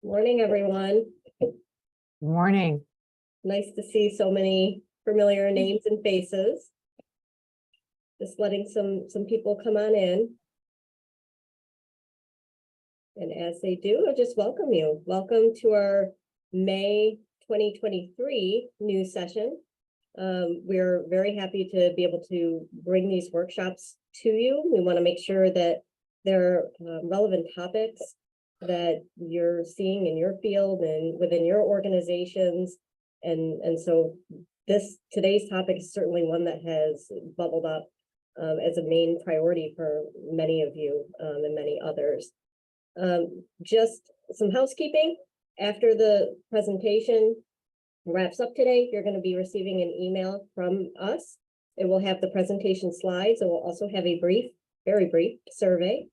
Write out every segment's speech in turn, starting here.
Morning, everyone. Morning. Nice to see so many familiar names and faces. Just letting some people come on in. And as they do, I just welcome you. Welcome to our May 2023 news session. We're very happy to be able to bring these workshops to you. We want to make sure that they're relevant topics that you're seeing in your field and within your organizations. And so today's topic is certainly one that has bubbled up as a main priority for many of you and many others. Just some housekeeping. After the presentation wraps up today, you're going to be receiving an email from us. It will have the presentation slides. It will also have a very brief survey.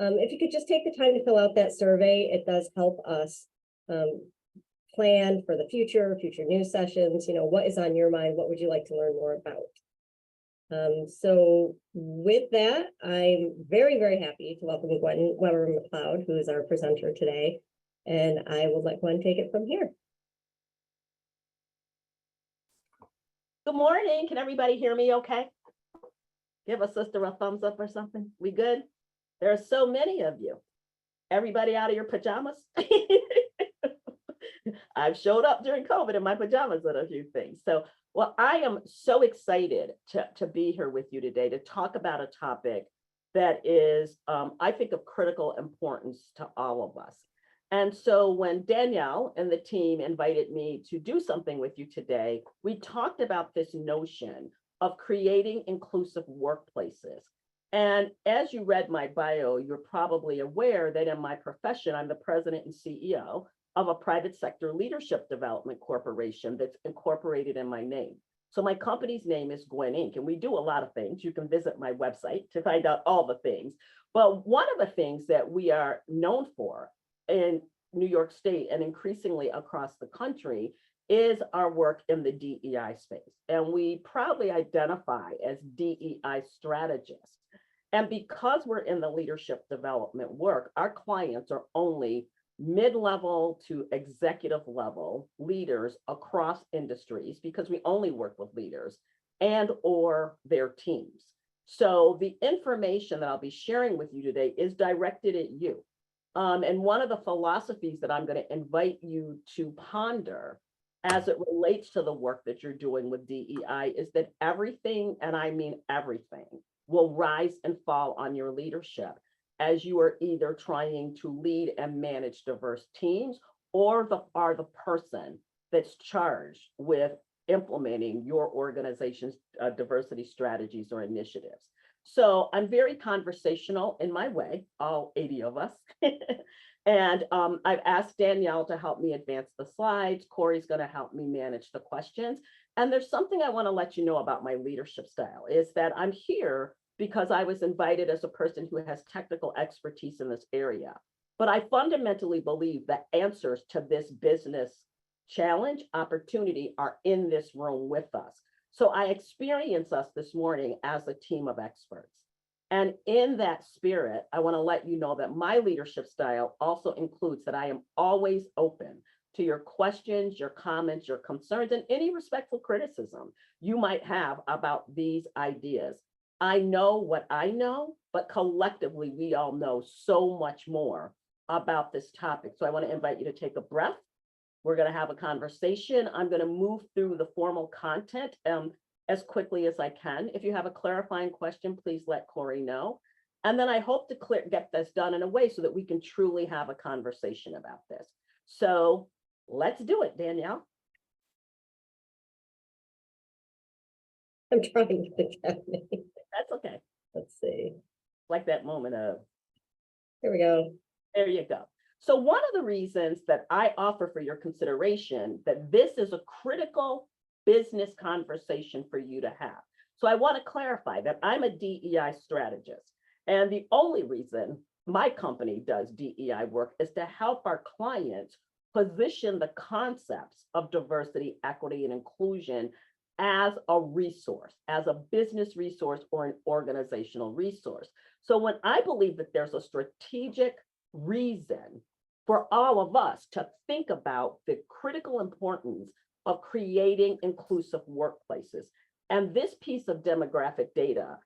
If you could just take the time to fill out that survey, it does help us plan for the future news sessions. You know, what is on your mind? What would you like to learn more about? So with that, I'm very happy to welcome Gwen Weber-McLeod, who is our presenter today. And I will let Gwen take it from here. Good morning. Can everybody hear me okay? Give a sister a thumbs up or something. We good? There are so many of you. Everybody out of your pajamas? I've showed up during COVID in my pajamas at a few things. So, well, I am so excited to be here with you today to talk about a topic that is, I think, of critical importance to all of us. And so when Danielle and the team invited me to do something with you today, we talked about this notion of creating inclusive workplaces. And as you read my bio, you're probably aware that in my profession, I'm the president and CEO of a private sector leadership development corporation that's incorporated in my name. So my company's name is Gwen Inc. And we do a lot of things. You can visit my website to find out all the things. But one of the things that we are known for in New York State and increasingly across the country is our work in the DEI space. And we proudly identify as DEI strategists. And because we're in the leadership development work, our clients are only mid-level to executive level leaders across industries, because we only work with leaders and or their teams. So the information that I'll be sharing with you today is directed at you. And one of the philosophies that I'm going to invite you to ponder as it relates to the work that you're doing with DEI is that everything, and I mean everything, will rise and fall on your leadership as you are either trying to lead and manage diverse teams or are the person that's charged with implementing your organization's diversity strategies or initiatives. So I'm very conversational in my way, all 80 of us. And I've asked Danielle to help me advance the slides. Corey's going to help me manage the questions. And there's something I want to let you know about my leadership style is that I'm here because I was invited as a person who has technical expertise in this area. But I fundamentally believe that answers to this business challenge, opportunity are in this room with us. So I experience us this morning as a team of experts. And in that spirit, I want to let you know that my leadership style also includes that I am always open to your questions, your comments, your concerns, and any respectful criticism you might have about these ideas. I know what I know, but collectively, we all know so much more about this topic. So I want to invite you to take a breath. We're going to have a conversation. I'm going to move through the formal content as quickly as I can. If you have a clarifying question, please let Corey know. And then I hope to get this done in a way so that we can truly have a conversation about this. So let's do it, Danielle. I'm trying to think. That's okay. Let's see. Like that moment of. Here we go. There you go. So one of the reasons that I offer for your consideration that this is a critical business conversation for you to have. So I want to clarify that I'm a DEI strategist. And the only reason my company does DEI work is to help our clients position the concepts of diversity, equity, and inclusion as a resource, as a business resource or an organizational resource. So when I believe that there's a strategic reason for all of us to think about the critical importance of creating inclusive workplaces. And this piece of demographic data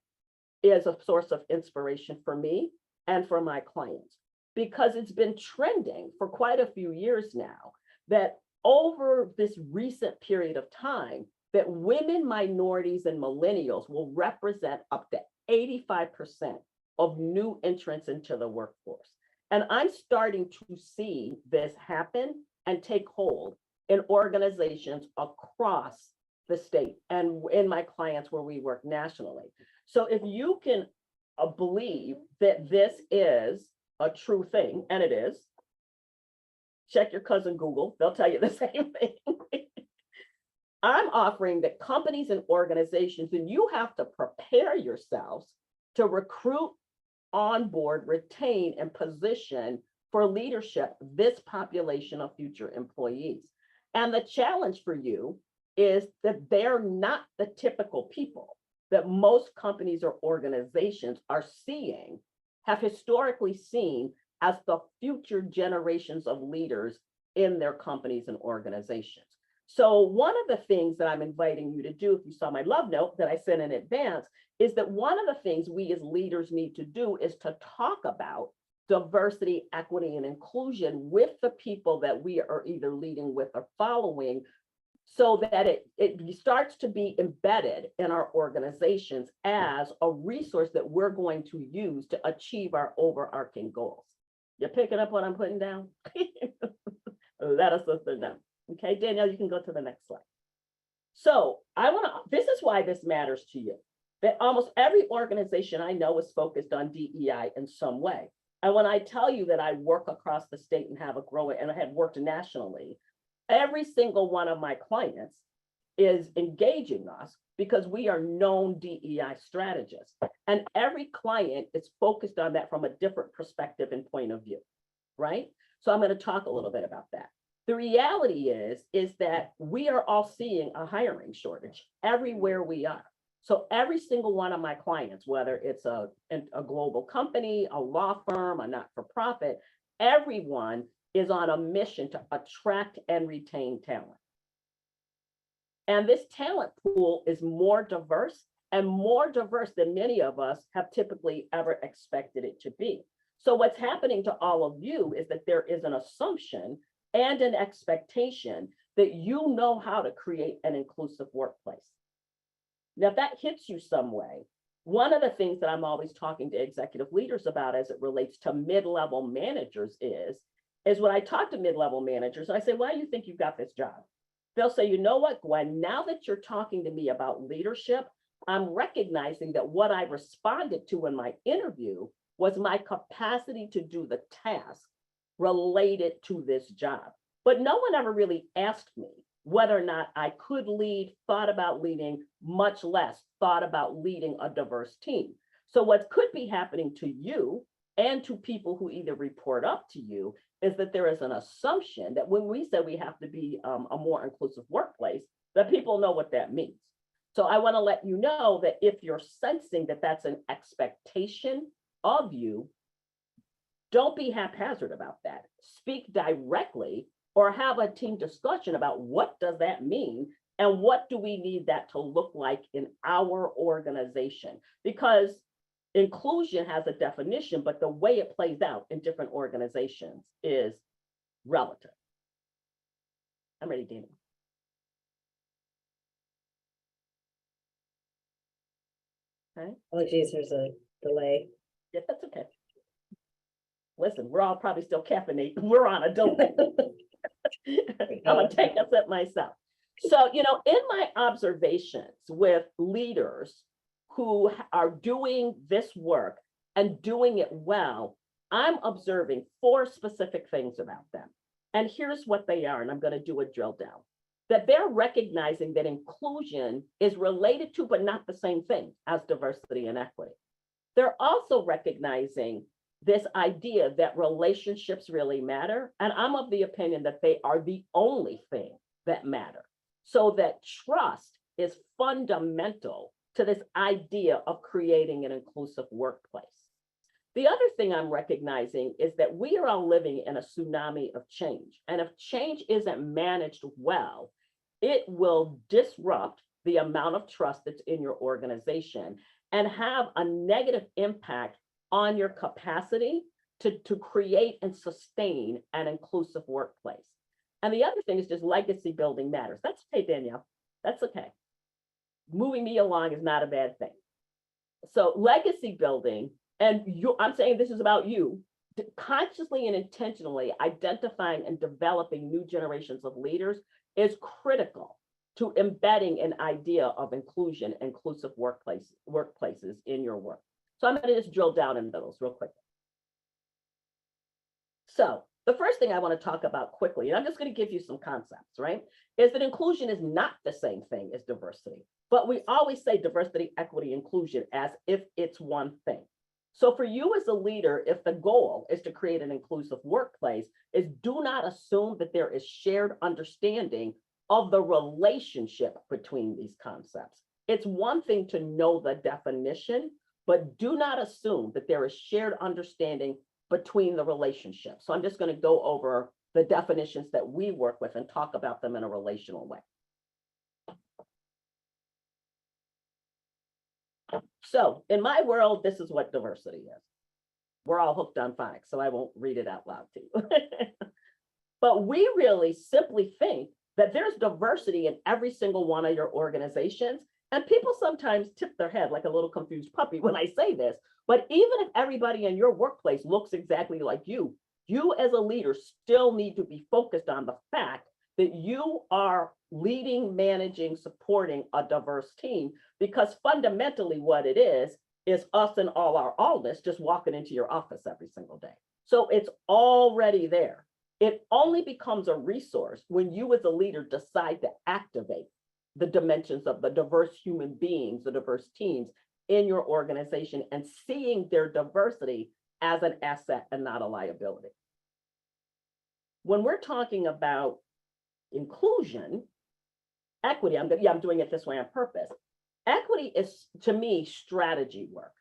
is a source of inspiration for me and for my clients, because it's been trending for quite a few years now that over this recent period of time, that women, minorities, and millennials will represent up to 85% of new entrants into the workforce. And I'm starting to see this happen and take hold in organizations across the state and in my clients where we work nationally. So if you can believe that this is a true thing, and it is, check your cousin Google, they'll tell you the same thing. I'm offering that companies and organizations, and you have to prepare yourselves to recruit, onboard, retain, and position for leadership this population of future employees. And the challenge for you is that they're not the typical people that most companies or organizations are seeing, have historically seen as the future generations of leaders in their companies and organizations. So one of the things that I'm inviting you to do, if you saw my love note that I sent in advance, is that one of the things we as leaders need to do is to talk about diversity, equity, and inclusion with the people that we are either leading with or following, so that it starts to be embedded in our organizations as a resource that we're going to use to achieve our overarching goals. You picking up what I'm putting down? Let us listen down. Okay, Danielle, you can go to the next slide. So this is why this matters to you, that almost every organization I know is focused on DEI in some way. And when I tell you that I work across the state and have a growing, and I have worked nationally, every single one of my clients is engaging us because we are known DEI strategists. And every client is focused on that from a different perspective and point of view, right? So I'm going to talk a little bit about that. The reality is that we are all seeing a hiring shortage everywhere we are. So every single one of my clients, whether it's a global company, a law firm, a not-for-profit, everyone is on a mission to attract and retain talent. And this talent pool is more diverse than many of us have typically ever expected it to be. So what's happening to all of you is that there is an assumption and an expectation that you know how to create an inclusive workplace. Now, if that hits you some way, one of the things that I'm always talking to executive leaders about as it relates to mid-level managers is when I talk to mid-level managers, I say, why do you think you've got this job? They'll say, you know what, Gwen, now that you're talking to me about leadership, I'm recognizing that what I responded to in my interview was my capacity to do the task related to this job. But no one ever really asked me whether or not I could lead, thought about leading, much less thought about leading a diverse team. So what could be happening to you and to people who either report up to you is that there is an assumption that when we say we have to be a more inclusive workplace, that people know what that means. So I want to let you know that if you're sensing that that's an expectation of you, don't be haphazard about that. Speak directly or have a team discussion about what does that mean and what do we need that to look like in our organization? Because inclusion has a definition, but the way it plays out in different organizations is relative. I'm ready, Dana. Okay. Oh, geez, there's a delay. Yeah, that's okay. Listen, we're all probably still caffeinated. We're on a delay. I'm gonna take a sip myself. So, in my observations with leaders who are doing this work and doing it well, I'm observing 4 specific things about them. And here's what they are, and I'm going to do a drill down. That they're recognizing that inclusion is related to, but not the same thing as diversity and equity. They're also recognizing this idea that relationships really matter. And I'm of the opinion that they are the only thing that matter. So that trust is fundamental to this idea of creating an inclusive workplace. The other thing I'm recognizing is that we are all living in a tsunami of change. And if change isn't managed well, it will disrupt the amount of trust that's in your organization and have a negative impact on your capacity to create and sustain an inclusive workplace. And the other thing is just legacy building matters. That's okay, Danielle. That's okay. Moving me along is not a bad thing. So legacy building, and I'm saying this is about you, consciously and intentionally identifying and developing new generations of leaders is critical to embedding an idea of inclusion, inclusive workplaces in your work. So I'm going to just drill down into those real quick. So the first thing I want to talk about quickly, and I'm just going to give you some concepts, right, is that inclusion is not the same thing as diversity. But we always say diversity, equity, inclusion as if it's one thing. So for you as a leader, if the goal is to create an inclusive workplace, is do not assume that there is shared understanding of the relationship between these concepts. It's one thing to know the definition, but do not assume that there is shared understanding between the relationships. So I'm just going to go over the definitions that we work with and talk about them in a relational way. So in my world, this is what diversity is. We're all hooked on phonics, so I won't read it out loud to you. But we really simply think that there's diversity in every single one of your organizations. And people sometimes tip their head like a little confused puppy when I say this. But even if everybody in your workplace looks exactly like you as a leader still need to be focused on the fact that you are leading, managing, supporting a diverse team, because fundamentally what it is us and all our allness just walking into your office every single day. So it's already there. It only becomes a resource when you as a leader decide to activate the dimensions of the diverse human beings, the diverse teams in your organization, and seeing their diversity as an asset and not a liability. When we're talking about inclusion, equity, I'm doing it this way on purpose. Equity is, to me, strategy work.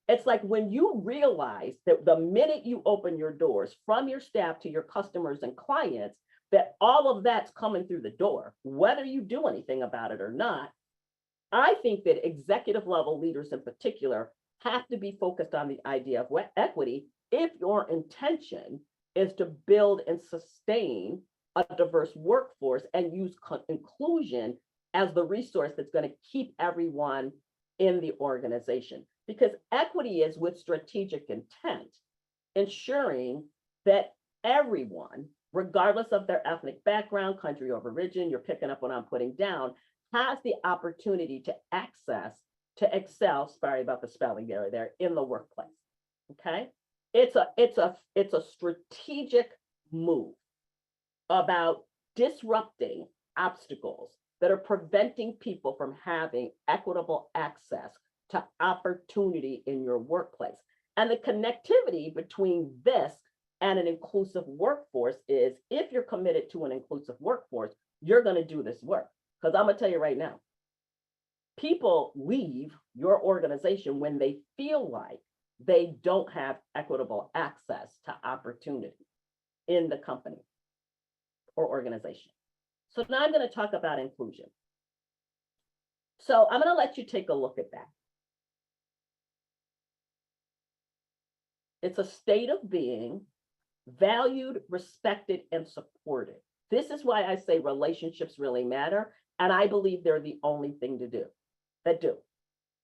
It's like when you realize that the minute you open your doors from your staff to your customers and clients, that all of that's coming through the door, whether you do anything about it or not. I think that executive level leaders in particular have to be focused on the idea of equity if your intention is to build and sustain a diverse workforce and use inclusion as the resource that's going to keep everyone in the organization. Because equity is with strategic intent, ensuring that everyone, regardless of their ethnic background, country of origin, you're picking up what I'm putting down, has the opportunity to excel, sorry about the spelling error there, in the workplace, okay? It's a strategic move about disrupting obstacles that are preventing people from having equitable access to opportunity in your workplace. And the connectivity between this and an inclusive workforce is, if you're committed to an inclusive workforce, you're going to do this work. Because I'm going to tell you right now, people leave your organization when they feel like they don't have equitable access to opportunity in the company or organization. So now I'm going to talk about inclusion. So I'm going to let you take a look at that. It's a state of being valued, respected, and supported. This is why I say relationships really matter. And I believe they're the only thing that do.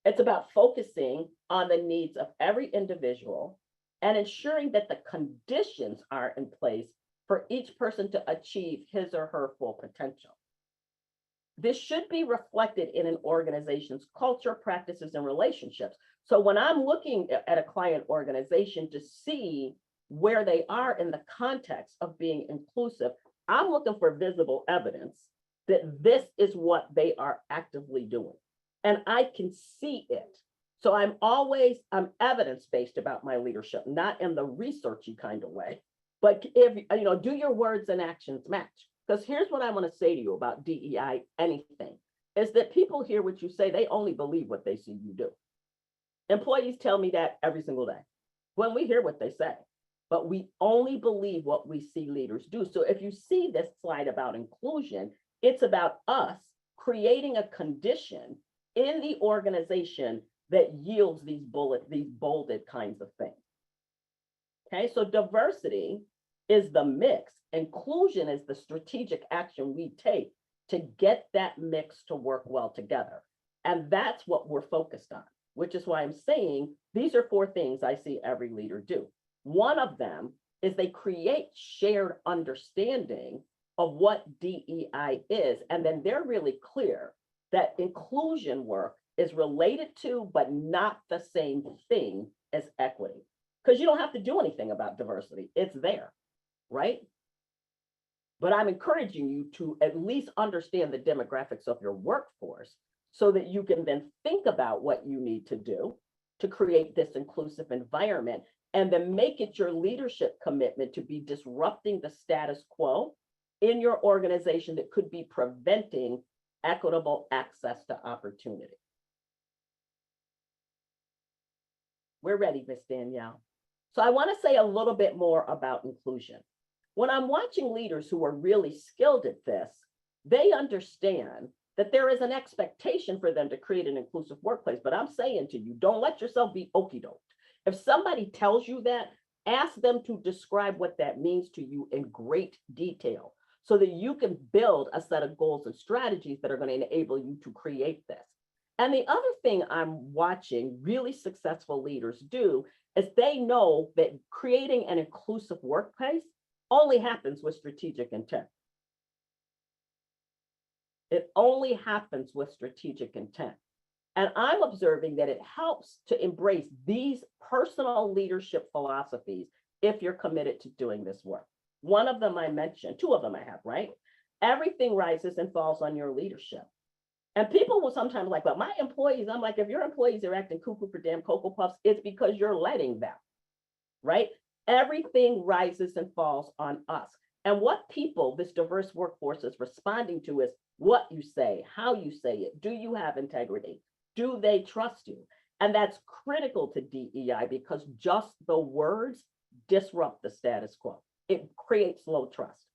It's about focusing on the needs of every individual and ensuring that the conditions are in place for each person to achieve his or her full potential. This should be reflected in an organization's culture, practices, and relationships. So when I'm looking at a client organization to see where they are in the context of being inclusive, I'm looking for visible evidence that this is what they are actively doing. And I can see it. So I'm evidence-based about my leadership, not in the researchy kind of way, but if, do your words and actions match? Because here's what I want to say to you about DEI, anything, is that people hear what you say, they only believe what they see you do. Employees tell me that every single day. when we hear what they say, but we only believe what we see leaders do. So if you see this slide about inclusion, it's about us creating a condition in the organization that yields these bolded kinds of things. Okay, so diversity is the mix. Inclusion is the strategic action we take to get that mix to work well together. And that's what we're focused on, which is why I'm saying these are 4 things I see every leader do. One of them is they create shared understanding of what DEI is. And then they're really clear that inclusion work is related to, but not the same thing as equity. Because you don't have to do anything about diversity. It's there, right? But I'm encouraging you to at least understand the demographics of your workforce so that you can then think about what you need to do to create this inclusive environment, and then make it your leadership commitment to be disrupting the status quo in your organization that could be preventing equitable access to opportunity. We're ready, Miss Danielle. So I want to say a little bit more about inclusion. When I'm watching leaders who are really skilled at this, they understand that there is an expectation for them to create an inclusive workplace. But I'm saying to you, don't let yourself be okie doke. If somebody tells you that, ask them to describe what that means to you in great detail so that you can build a set of goals and strategies that are going to enable you to create this. And the other thing I'm watching really successful leaders do is they know that creating an inclusive workplace only happens with strategic intent. It only happens with strategic intent. And I'm observing that it helps to embrace these personal leadership philosophies if you're committed to doing this work. One of them I mentioned, 2 of them I have, right? Everything rises and falls on your leadership. And people will sometimes like, well, my employees, I'm like, if your employees are acting cuckoo for damn Cocoa Puffs, it's because you're letting them, right? Everything rises and falls on us. And what people, this diverse workforce is responding to is what you say, how you say it. Do you have integrity? Do they trust you? And that's critical to DEI because just the words disrupt the status quo. It creates low trust.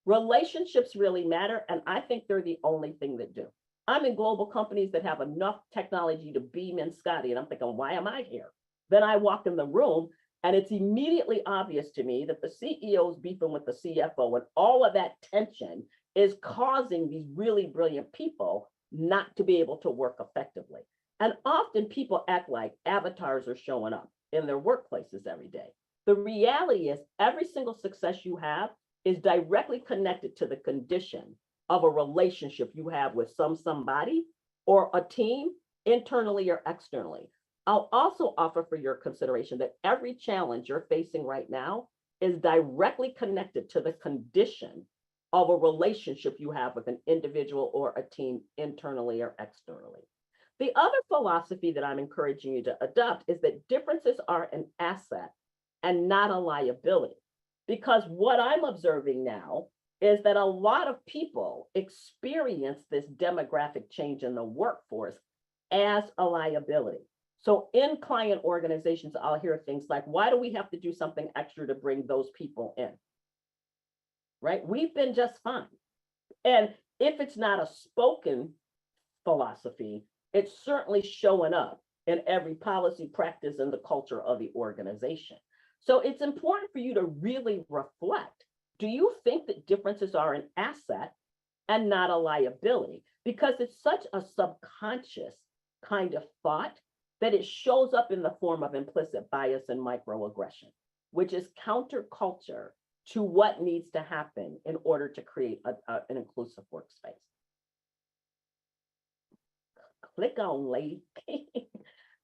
Relationships really matter, and I think they're the only thing that do. I'm in global companies that have enough technology to beam in Scotty, and I'm thinking, why am I here? Then I walk in the room, and it's immediately obvious to me that the CEO is beefing with the CFO, and all of that tension is causing these really brilliant people not to be able to work effectively. And often people act like avatars are showing up in their workplaces every day. The reality is every single success you have is directly connected to the condition of a relationship you have with somebody or a team internally or externally. I'll also offer for your consideration that every challenge you're facing right now is directly connected to the condition of a relationship you have with an individual or a team internally or externally. The other philosophy that I'm encouraging you to adopt is that differences are an asset and not a liability. Because what I'm observing now is that a lot of people experience this demographic change in the workforce as a liability. So in client organizations, I'll hear things like, why do we have to do something extra to bring those people in? Right? We've been just fine. And if it's not a spoken philosophy, it's certainly showing up in every policy, practice, and the culture of the organization. So it's important for you to really reflect. Do you think that differences are an asset and not a liability? Because it's such a subconscious kind of thought that it shows up in the form of implicit bias and microaggression, which is counterculture to what needs to happen in order to create an inclusive workspace. Click on, lady.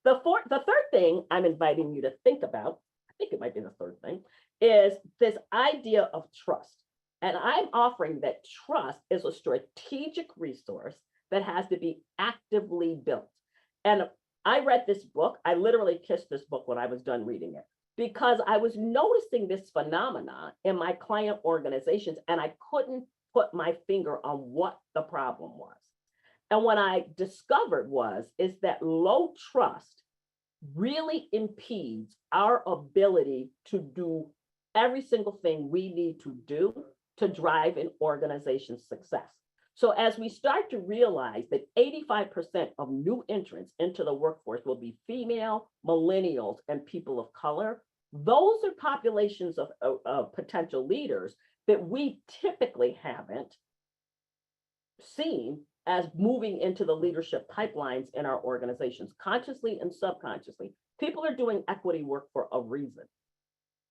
The third thing I'm inviting you to think about, I think it might be the third thing, is this idea of trust. And I'm offering that trust is a strategic resource that has to be actively built. And I read this book. I literally kissed this book when I was done reading it, because I was noticing this phenomena in my client organizations, and I couldn't put my finger on what the problem was. And what I discovered is that low trust really impedes our ability to do every single thing we need to do to drive an organization's success. So as we start to realize that 85% of new entrants into the workforce will be female, millennials, and people of color, those are populations of potential leaders that we typically haven't seen as moving into the leadership pipelines in our organizations, consciously and subconsciously. People are doing equity work for a reason,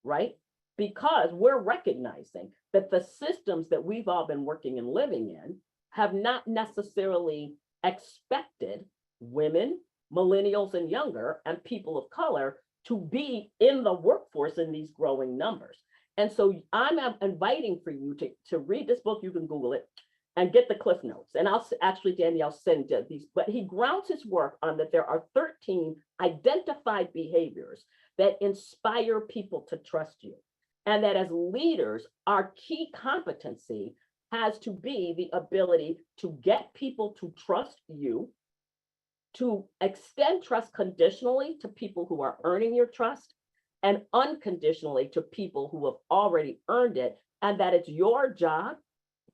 right? Because we're recognizing that the systems that we've all been working and living in have not necessarily expected women, millennials and younger, and people of color to be in the workforce in these growing numbers. And so I'm inviting for you to read this book. You can Google it and get the cliff notes. And I'll actually, Danielle, send these, but he grounds his work on that there are 13 identified behaviors that inspire people to trust you. And that as leaders, our key competency has to be the ability to get people to trust you, to extend trust conditionally to people who are earning your trust, and unconditionally to people who have already earned it, and that it's your job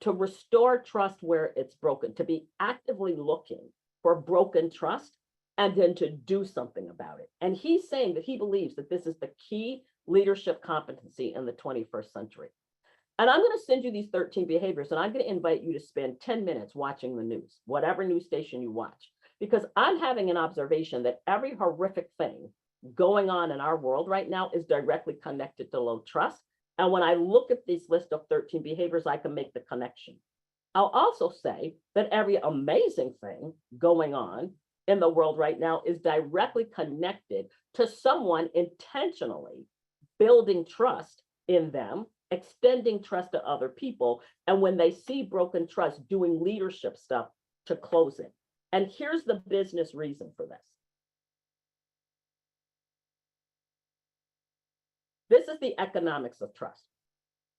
to restore trust where it's broken, to be actively looking for broken trust, and then to do something about it. And he's saying that he believes that this is the key leadership competency in the 21st century. And I'm going to send you these 13 behaviors, and I'm going to invite you to spend 10 minutes watching the news, whatever news station you watch, because I'm having an observation that every horrific thing going on in our world right now is directly connected to low trust. And when I look at this list of 13 behaviors, I can make the connection. I'll also say that every amazing thing going on in the world right now is directly connected to someone intentionally building trust in them, extending trust to other people, and when they see broken trust, doing leadership stuff to close it. And here's the business reason for this. This is the economics of trust.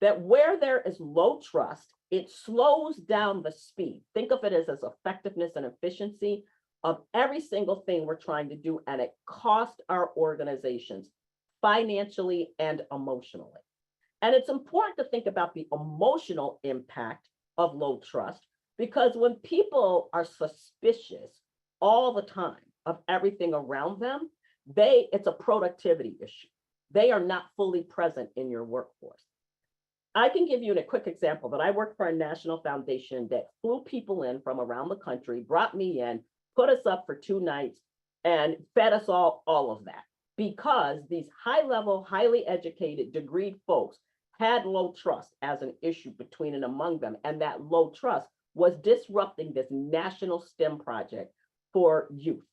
That where there is low trust, it slows down the speed. Think of it as effectiveness and efficiency of every single thing we're trying to do, and it costs our organizations financially and emotionally. And it's important to think about the emotional impact of low trust, because when people are suspicious all the time of everything around them, it's a productivity issue. They are not fully present in your workforce. I can give you a quick example that I worked for a national foundation that flew people in from around the country, brought me in, put us up for 2 nights, and fed us all of that, because these high-level, highly educated, degreed folks had low trust as an issue between and among them. And that low trust was disrupting this national STEM project for youth.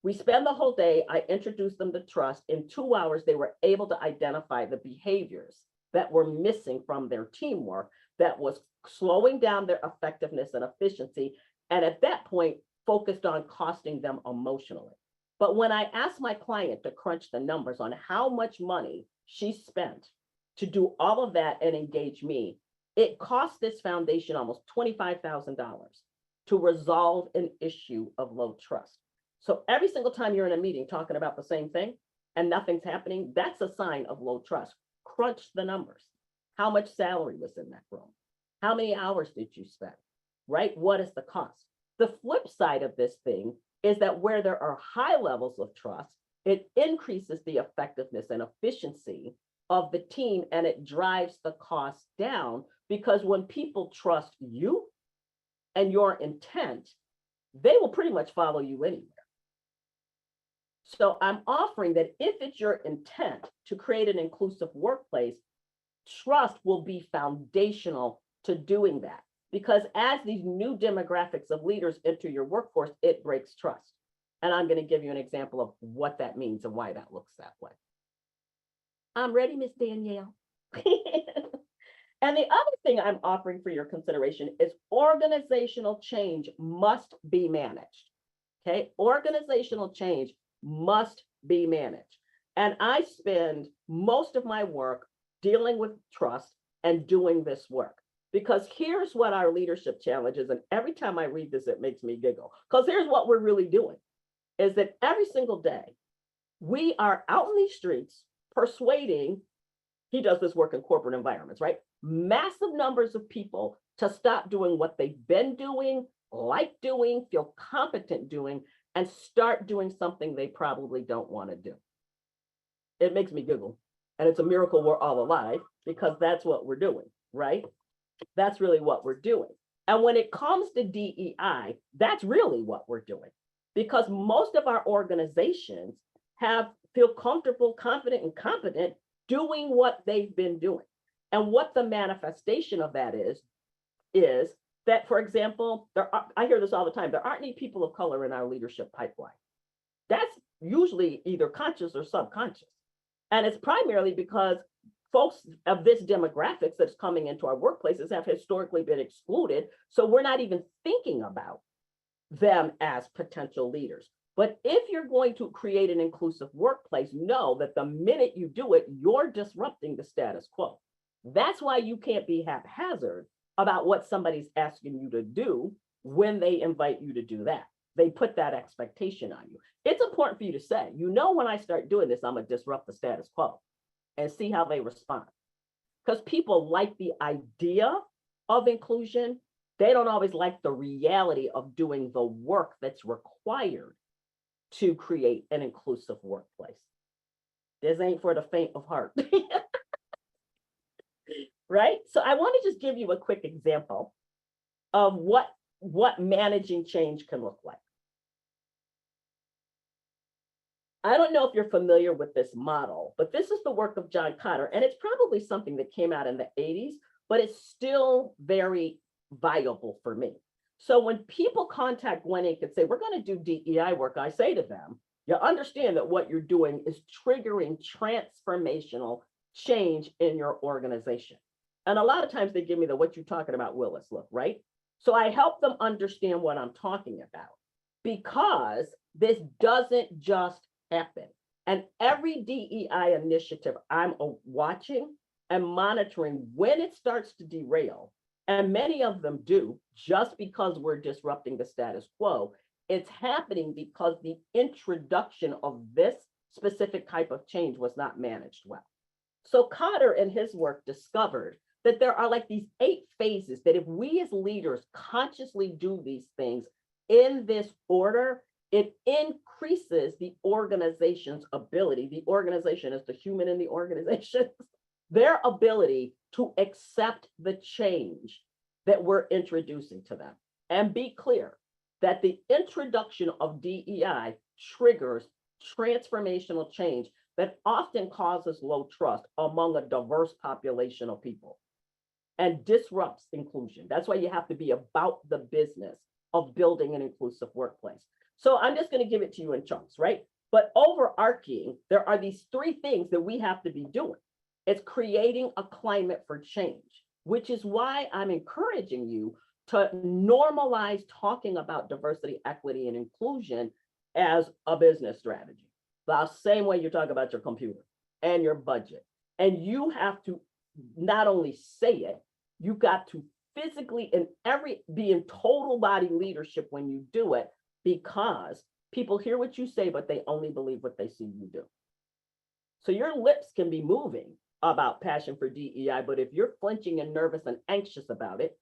We spend the whole day, I introduced them to trust. In 2 hours, they were able to identify the behaviors that were missing from their teamwork that was slowing down their effectiveness and efficiency. And at that point, focused on costing them emotionally. But when I asked my client to crunch the numbers on how much money she spent to do all of that and engage me, it cost this foundation almost $25,000 to resolve an issue of low trust. So every single time you're in a meeting talking about the same thing and nothing's happening, that's a sign of low trust. Crunch the numbers. How much salary was in that room? How many hours did you spend? Right? What is the cost? The flip side of this thing is that where there are high levels of trust, it increases the effectiveness and efficiency of the team, and it drives the cost down, because when people trust you and your intent, they will pretty much follow you anywhere. So I'm offering that if it's your intent to create an inclusive workplace, trust will be foundational to doing that. Because as these new demographics of leaders enter your workforce, it breaks trust. And I'm going to give you an example of what that means and why that looks that way. I'm ready, Miss Danielle. And the other thing I'm offering for your consideration is organizational change must be managed. Okay, organizational change must be managed. And I spend most of my work dealing with trust and doing this work. Because here's what our leadership challenge is. And every time I read this, it makes me giggle. Because here's what we're really doing is that every single day, We are out in these streets persuading, he does this work in corporate environments, right? Massive numbers of people to stop doing what they've been doing, like doing, feel competent doing, and start doing something they probably don't want to do. It makes me giggle. And it's a miracle we're all alive because that's what we're doing, right? That's really what we're doing. And when it comes to DEI, that's really what we're doing because most of our organizations feel comfortable, confident, and competent doing what they've been doing. And what the manifestation of that is that, for example, I hear this all the time, there aren't any people of color in our leadership pipeline. That's usually either conscious or subconscious. And it's primarily because folks of this demographics that's coming into our workplaces have historically been excluded. So we're not even thinking about them as potential leaders. But if you're going to create an inclusive workplace, know that the minute you do it, you're disrupting the status quo. That's why you can't be haphazard about what somebody's asking you to do when they invite you to do that. They put that expectation on you. It's important for you to say, when I start doing this, I'm going to disrupt the status quo and see how they respond. Because people like the idea of inclusion. They don't always like the reality of doing the work that's required to create an inclusive workplace. This ain't for the faint of heart. Right? So I want to just give you a quick example of what managing change can look like. I don't know if you're familiar with this model, but this is the work of John Kotter, and it's probably something that came out in the 80s, but it's still very viable for me. So when people contact Gwen Inc. and say, we're going to do DEI work, I say to them, you understand that what you're doing is triggering transformational change in your organization. And a lot of times they give me the what you talking about, Willis look, right? So I help them understand what I'm talking about because this doesn't just happen. And every DEI initiative I'm watching and monitoring when it starts to derail, and many of them do just because we're disrupting the status quo, it's happening because the introduction of this specific type of change was not managed well. So Kotter in his work discovered that there are like these 8 phases that if we as leaders consciously do these things in this order, it increases the organization's ability. The organization is the human in the organization, their ability to accept the change that we're introducing to them. And be clear that the introduction of DEI triggers transformational change that often causes low trust among a diverse population of people and disrupts inclusion. That's why you have to be about the business of building an inclusive workplace. So I'm just going to give it to you in chunks, right? But overarching, there are these 3 things that we have to be doing. It's creating a climate for change, which is why I'm encouraging you to normalize talking about diversity, equity, and inclusion as a business strategy. The same way you talk about your computer and your budget. And you have to not only say it, you got to physically be in total body leadership when you do it, because people hear what you say, but they only believe what they see you do. So your lips can be moving about passion for DEI, but if you're flinching and nervous and anxious about it,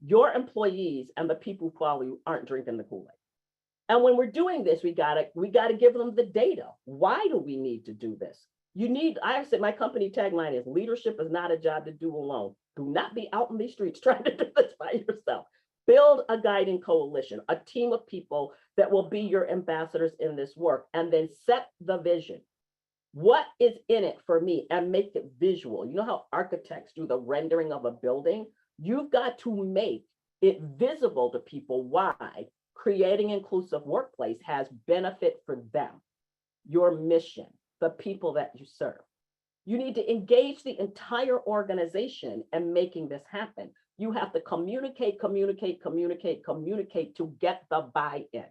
your employees and the people who follow you aren't drinking the Kool-Aid. And when we're doing this, we gotta give them the data. Why do we need to do this? I said my company tagline is leadership is not a job to do alone. Do not be out in these streets trying to do this by yourself. Build a guiding coalition, a team of people that will be your ambassadors in this work, and then set the vision. What is in it for me, and make it visual. You know how architects do the rendering of a building? You've got to make it visible to people why creating an inclusive workplace has benefit for them, your mission, the people that you serve. You need to engage the entire organization in making this happen. You have to communicate to get the buy-in.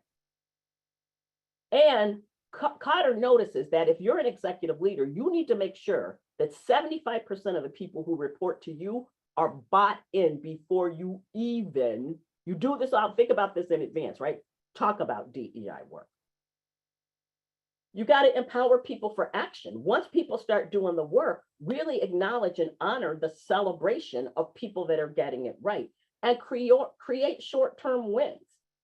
And Kotter notices that if you're an executive leader, you need to make sure that 75% of the people who report to you are bought in before you do this. I'll think about this in advance, right? Talk about DEI work. You got to empower people for action. Once people start doing the work, really acknowledge and honor the celebration of people that are getting it right, and create short-term wins.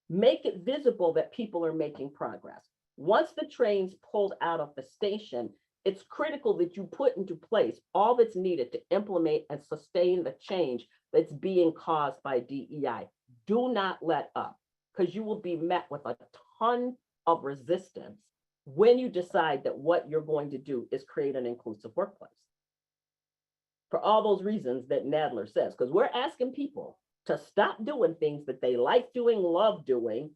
Make it visible that people are making progress. Once the train's pulled out of the station, it's critical that you put into place all that's needed to implement and sustain the change that's being caused by DEI. Do not let up, because you will be met with a ton of resistance when you decide that what you're going to do is create an inclusive workplace. For all those reasons that Nadler says, because we're asking people to stop doing things that they like doing, love doing,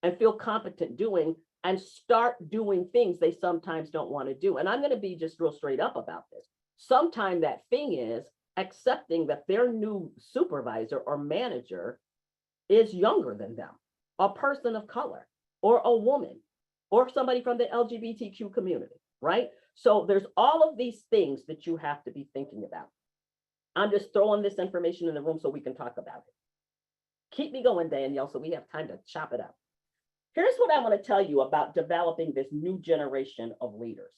and feel competent doing, and start doing things they sometimes don't want to do. And I'm going to be just real straight up about this. Sometimes that thing is accepting that their new supervisor or manager is younger than them, a person of color, or a woman, or somebody from the LGBTQ community, right? So there's all of these things that you have to be thinking about. I'm just throwing this information in the room so we can talk about it. Keep me going, Danielle, so we have time to chop it up. Here's what I want to tell you about developing this new generation of leaders.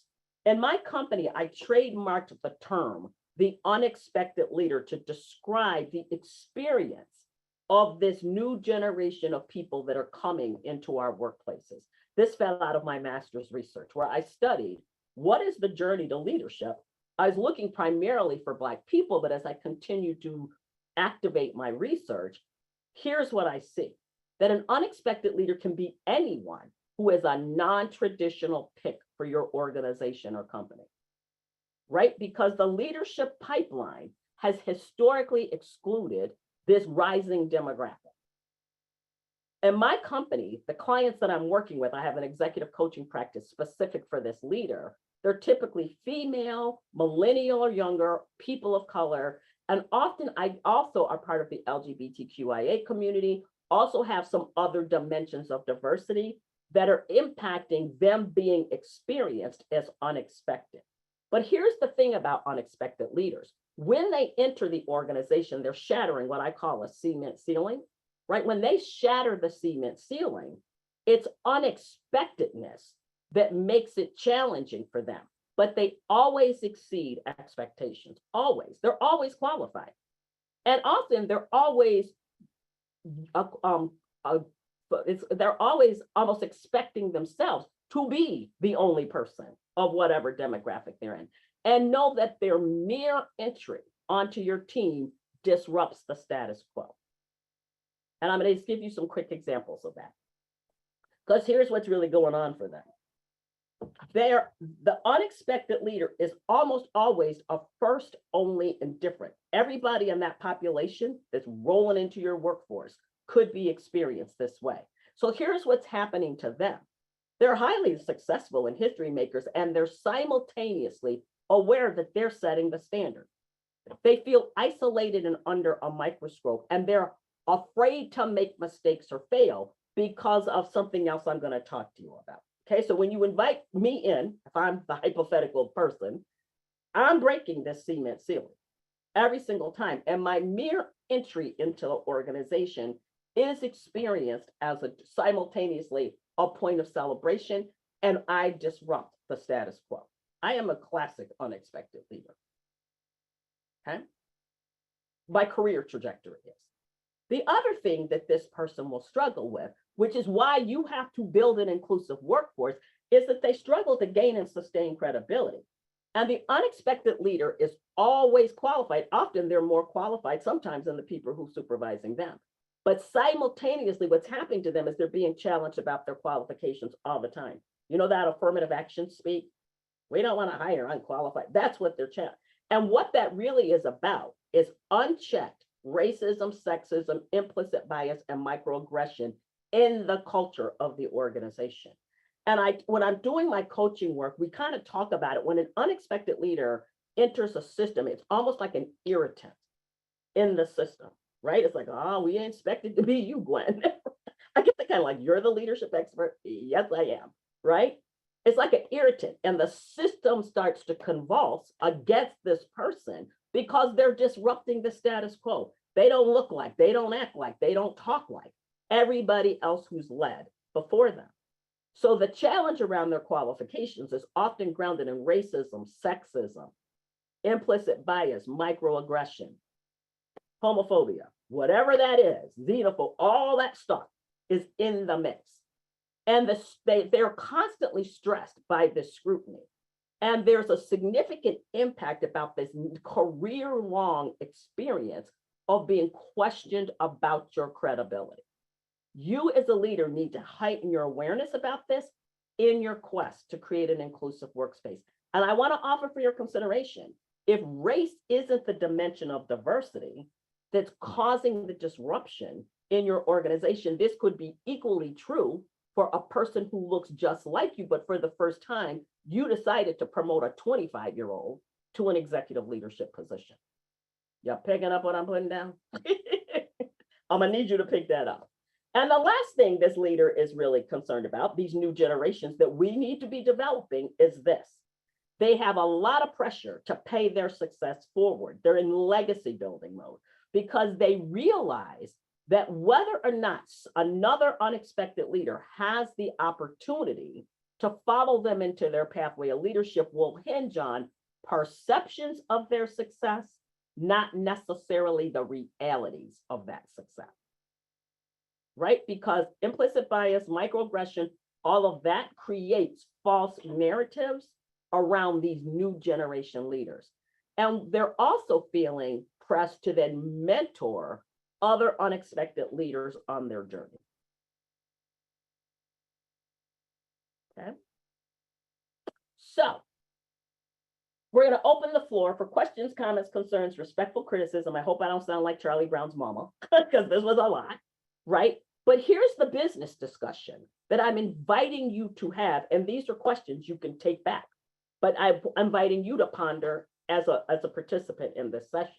In my company, I trademarked the term, the unexpected leader, to describe the experience of this new generation of people that are coming into our workplaces. This fell out of my master's research, where I studied what is the journey to leadership. I was looking primarily for Black people, but as I continue to activate my research, here's what I see. That an unexpected leader can be anyone who is a non-traditional pick for your organization or company, right? Because the leadership pipeline has historically excluded this rising demographic. In my company, the clients that I'm working with, I have an executive coaching practice specific for this leader. They're typically female, millennial or younger, people of color, and often I also are part of the LGBTQIA community, also have some other dimensions of diversity that are impacting them being experienced as unexpected. But here's the thing about unexpected leaders. When they enter the organization, they're shattering what I call a cement ceiling, right? When they shatter the cement ceiling, it's unexpectedness that makes it challenging for them. But they always exceed expectations, always. They're always qualified. And often they're always they're always almost expecting themselves to be the only person of whatever demographic they're in, and know that their mere entry onto your team disrupts the status quo. And I'm going to just give you some quick examples of that, because here's what's really going on for them. The unexpected leader is almost always a first only indifferent. Everybody in that population that's rolling into your workforce could be experienced this way. So here's what's happening to them. They're highly successful and history makers, and they're simultaneously aware that they're setting the standard. They feel isolated and under a microscope, and they're afraid to make mistakes or fail because of something else I'm going to talk to you about. Okay, so when you invite me in, if I'm the hypothetical person, I'm breaking this cement ceiling every single time. And my mere entry into the organization is experienced as a simultaneously a point of celebration, and I disrupt the status quo. I am a classic unexpected leader. Okay, my career trajectory is. The other thing that this person will struggle with, which is why you have to build an inclusive workforce, is that they struggle to gain and sustain credibility. And the unexpected leader is always qualified. Often they're more qualified sometimes than the people who are supervising them. But simultaneously, what's happening to them is they're being challenged about their qualifications all the time. You know that affirmative action speak? We don't want to hire unqualified. That's what they're challenged. And what that really is about is unchecked racism, sexism, implicit bias, and microaggression in the culture of the organization. And when I'm doing my coaching work, we kind of talk about it. When an unexpected leader enters a system, it's almost like an irritant in the system, right? It's like, oh, we expected to be you, Gwen. I get the kind of like, you're the leadership expert. Yes, I am, right? It's like an irritant, and the system starts to convulse against this person because they're disrupting the status quo. They don't look like, they don't act like, they don't talk like everybody else who's led before them. So the challenge around their qualifications is often grounded in racism, sexism, implicit bias, microaggression, homophobia, whatever that is, xenophobia, all that stuff is in the mix. And they're constantly stressed by this scrutiny. And there's a significant impact about this career-long experience of being questioned about your credibility. You as a leader need to heighten your awareness about this in your quest to create an inclusive workspace. And I want to offer for your consideration, if race isn't the dimension of diversity that's causing the disruption in your organization, this could be equally true for a person who looks just like you, but for the first time, you decided to promote a 25-year-old to an executive leadership position. Y'all picking up what I'm putting down? I'm gonna need you to pick that up. And the last thing this leader is really concerned about, these new generations that we need to be developing, is this. They have a lot of pressure to pay their success forward. They're in legacy building mode because they realize that whether or not another unexpected leader has the opportunity to follow them into their pathway of leadership will hinge on perceptions of their success, not necessarily the realities of that success. Right? Because implicit bias, microaggression, all of that creates false narratives around these new generation leaders. And they're also feeling pressed to then mentor other unexpected leaders on their journey. Okay. So we're going to open the floor for questions, comments, concerns, respectful criticism. I hope I don't sound like Charlie Brown's mama, because this was a lot, right? But here's the business discussion that I'm inviting you to have. And these are questions you can take back, but I'm inviting you to ponder as a participant in this session.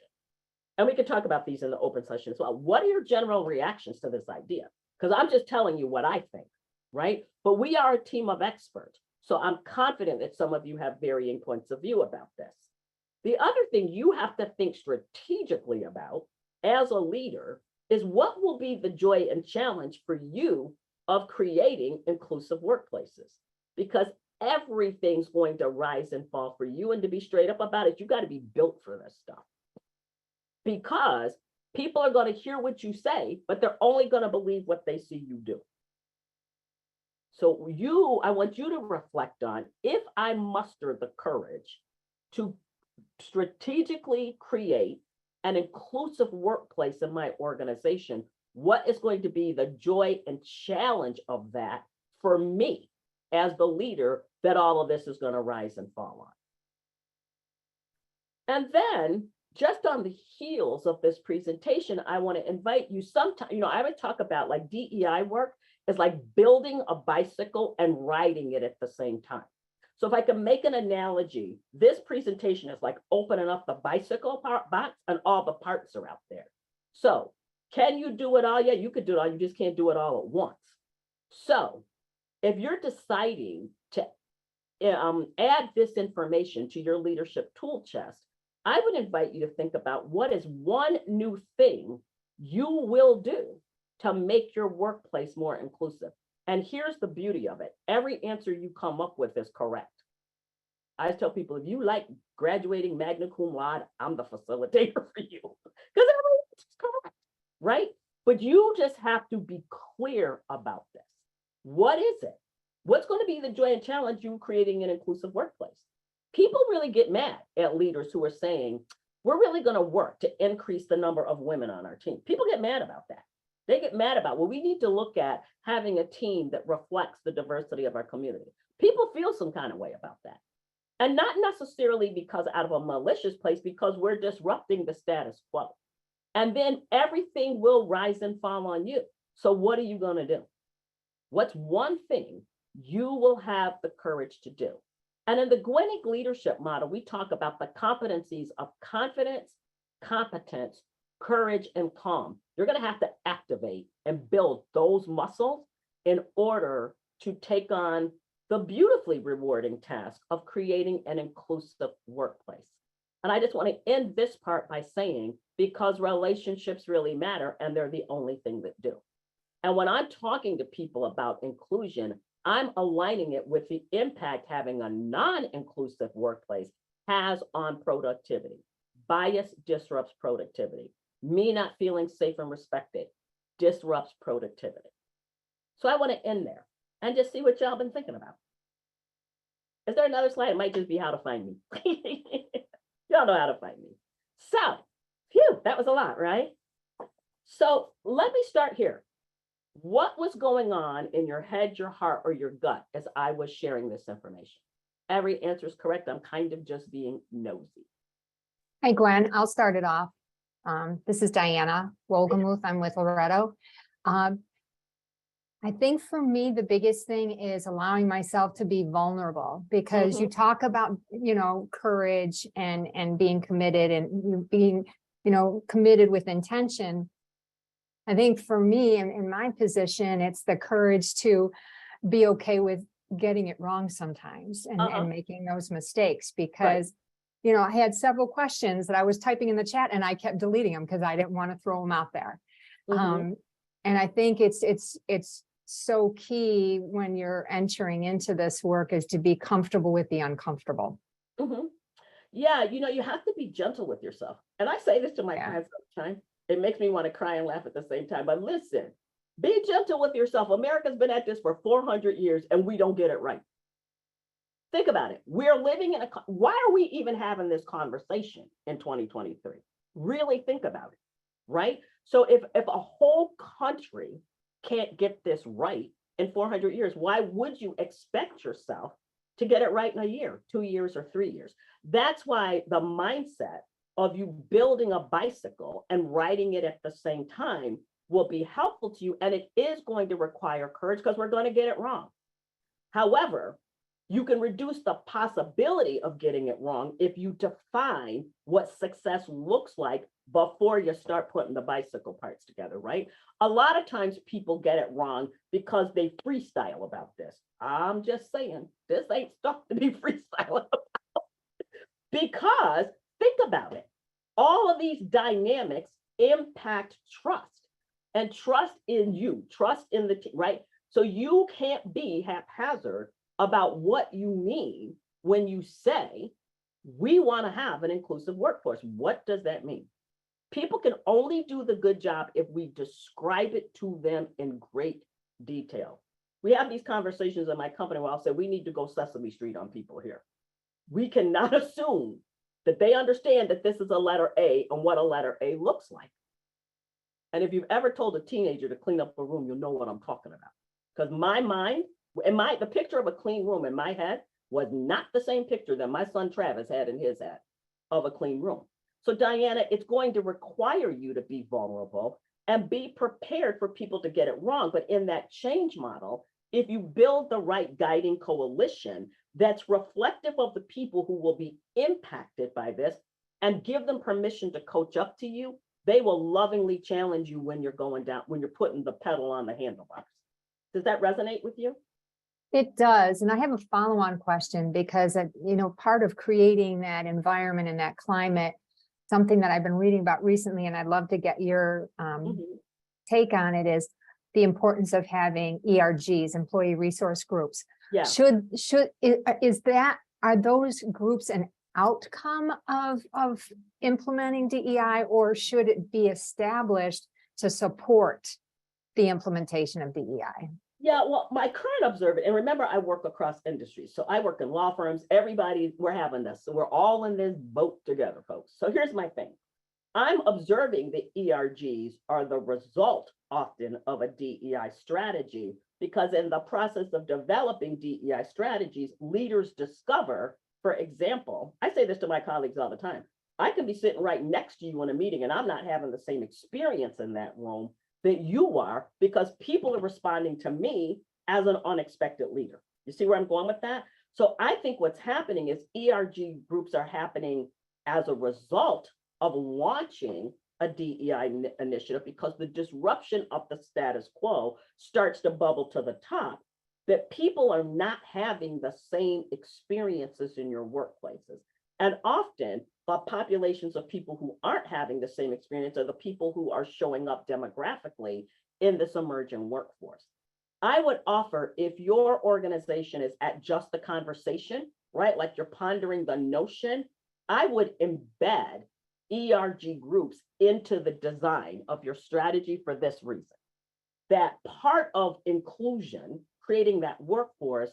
And we can talk about these in the open session as well. What are your general reactions to this idea? Because I'm just telling you what I think, right? But we are a team of experts. So I'm confident that some of you have varying points of view about this. The other thing you have to think strategically about as a leader is what will be the joy and challenge for you of creating inclusive workplaces? Because everything's going to rise and fall for you. And to be straight up about it, you got to be built for this stuff. Because people are going to hear what you say, but they're only going to believe what they see you do. So I want you to reflect on, if I muster the courage to strategically create an inclusive workplace in my organization, what is going to be the joy and challenge of that for me as the leader that all of this is going to rise and fall on? And then, just on the heels of this presentation, I want to invite you sometime, I would talk about like DEI work is like building a bicycle and riding it at the same time. So if I can make an analogy, this presentation is like opening up the bicycle box and all the parts are out there. So can you do it all? Yeah, you could do it all. You just can't do it all at once. So if you're deciding to add this information to your leadership tool chest, I would invite you to think about what is one new thing you will do to make your workplace more inclusive. And here's the beauty of it. Every answer you come up with is correct. I tell people, if you like graduating magna cum laude, I'm the facilitator for you. Because every answer is correct, right? But you just have to be clear about this. What is it? What's going to be the joy and challenge you creating an inclusive workplace? People really get mad at leaders who are saying, we're really going to work to increase the number of women on our team. People get mad about that. They get mad about, well, we need to look at having a team that reflects the diversity of our community. People feel some kind of way about that. And not necessarily because out of a malicious place, because we're disrupting the status quo. And then everything will rise and fall on you. So what are you going to do? What's one thing you will have the courage to do? And in the Gwen leadership model, we talk about the competencies of confidence, competence, courage, and calm. You're going to have to activate and build those muscles in order to take on the beautifully rewarding task of creating an inclusive workplace. And I just want to end this part by saying, because relationships really matter and they're the only thing that do. And when I'm talking to people about inclusion, I'm aligning it with the impact having a non-inclusive workplace has on productivity. Bias disrupts productivity. Me not feeling safe and respected disrupts productivity. So I want to end there and just see what y'all been thinking about. Is there another slide? It might just be how to find me. Y'all know how to find me. So, phew, that was a lot, right? So let me start here. What was going on in your head, your heart, or your gut as I was sharing this information? Every answer is correct. I'm kind of just being nosy. Hey, Gwen, I'll start it off. This is Diana Wolgamuth. I'm with Loretto. I think for me, the biggest thing is allowing myself to be vulnerable, because you talk about, courage and being committed and being, committed with intention. I think for me, in my position, it's the courage to be okay with getting it wrong sometimes and making those mistakes, because, I had several questions that I was typing in the chat and I kept deleting them because I didn't want to throw them out there. And I think it's so key when you're entering into this work is to be comfortable with the uncomfortable. Yeah, you have to be gentle with yourself. And I say this to my clients all the time. It makes me want to cry and laugh at the same time. But listen, be gentle with yourself. America's been at this for 400 years and we don't get it right. Think about it. We're living in why are we even having this conversation in 2023? Really think about it, right? So if a whole country can't get this right in 400 years, why would you expect yourself to get it right in a year, 2 years, or 3 years? That's why the mindset of you building a bicycle and riding it at the same time will be helpful to you. And it is going to require courage because we're going to get it wrong. However, you can reduce the possibility of getting it wrong if you define what success looks like before you start putting the bicycle parts together, right? A lot of times people get it wrong because they freestyle about this. I'm just saying, this ain't stuff to be freestyling about. Because think about it. All of these dynamics impact trust, and trust in you, trust in the team, right? So you can't be haphazard about what you mean when you say, we want to have an inclusive workforce. What does that mean? People can only do the good job if we describe it to them in great detail. We have these conversations in my company where I'll say, we need to go Sesame Street on people here. We cannot assume that they understand that this is a letter A and what a letter A looks like. And if you've ever told a teenager to clean up a room, you'll know what I'm talking about. Because my mind, the picture of a clean room in my head was not the same picture that my son Travis had in his head of a clean room. So Diana, it's going to require you to be vulnerable and be prepared for people to get it wrong. But in that change model, if you build the right guiding coalition that's reflective of the people who will be impacted by this and give them permission to coach up to you, they will lovingly challenge you when you're going down, when you're putting the pedal on the handlebars. Does that resonate with you? It does. And I have a follow-on question because, part of creating that environment and that climate, something that I've been reading about recently, and I'd love to get your take on it, is the importance of having ERGs, employee resource groups. Yeah. Are those groups an outcome of implementing DEI, or should it be established to support the implementation of DEI? Yeah, well, my current observation, and remember, I work across industries. So I work in law firms, we're having this. So we're all in this boat together, folks. So here's my thing. I'm observing the ERGs are the result often of a DEI strategy, because in the process of developing DEI strategies, leaders discover, for example, I say this to my colleagues all the time, I can be sitting right next to you in a meeting and I'm not having the same experience in that room that you are, because people are responding to me as an unexpected leader. You see where I'm going with that? So I think what's happening is ERG groups are happening as a result of launching a DEI initiative, because the disruption of the status quo starts to bubble to the top, that people are not having the same experiences in your workplaces. And often the populations of people who aren't having the same experience are the people who are showing up demographically in this emerging workforce. I would offer, if your organization is at just the conversation, right? Like you're pondering the notion, I would embed ERG groups into the design of your strategy for this reason. That part of inclusion, creating that workforce,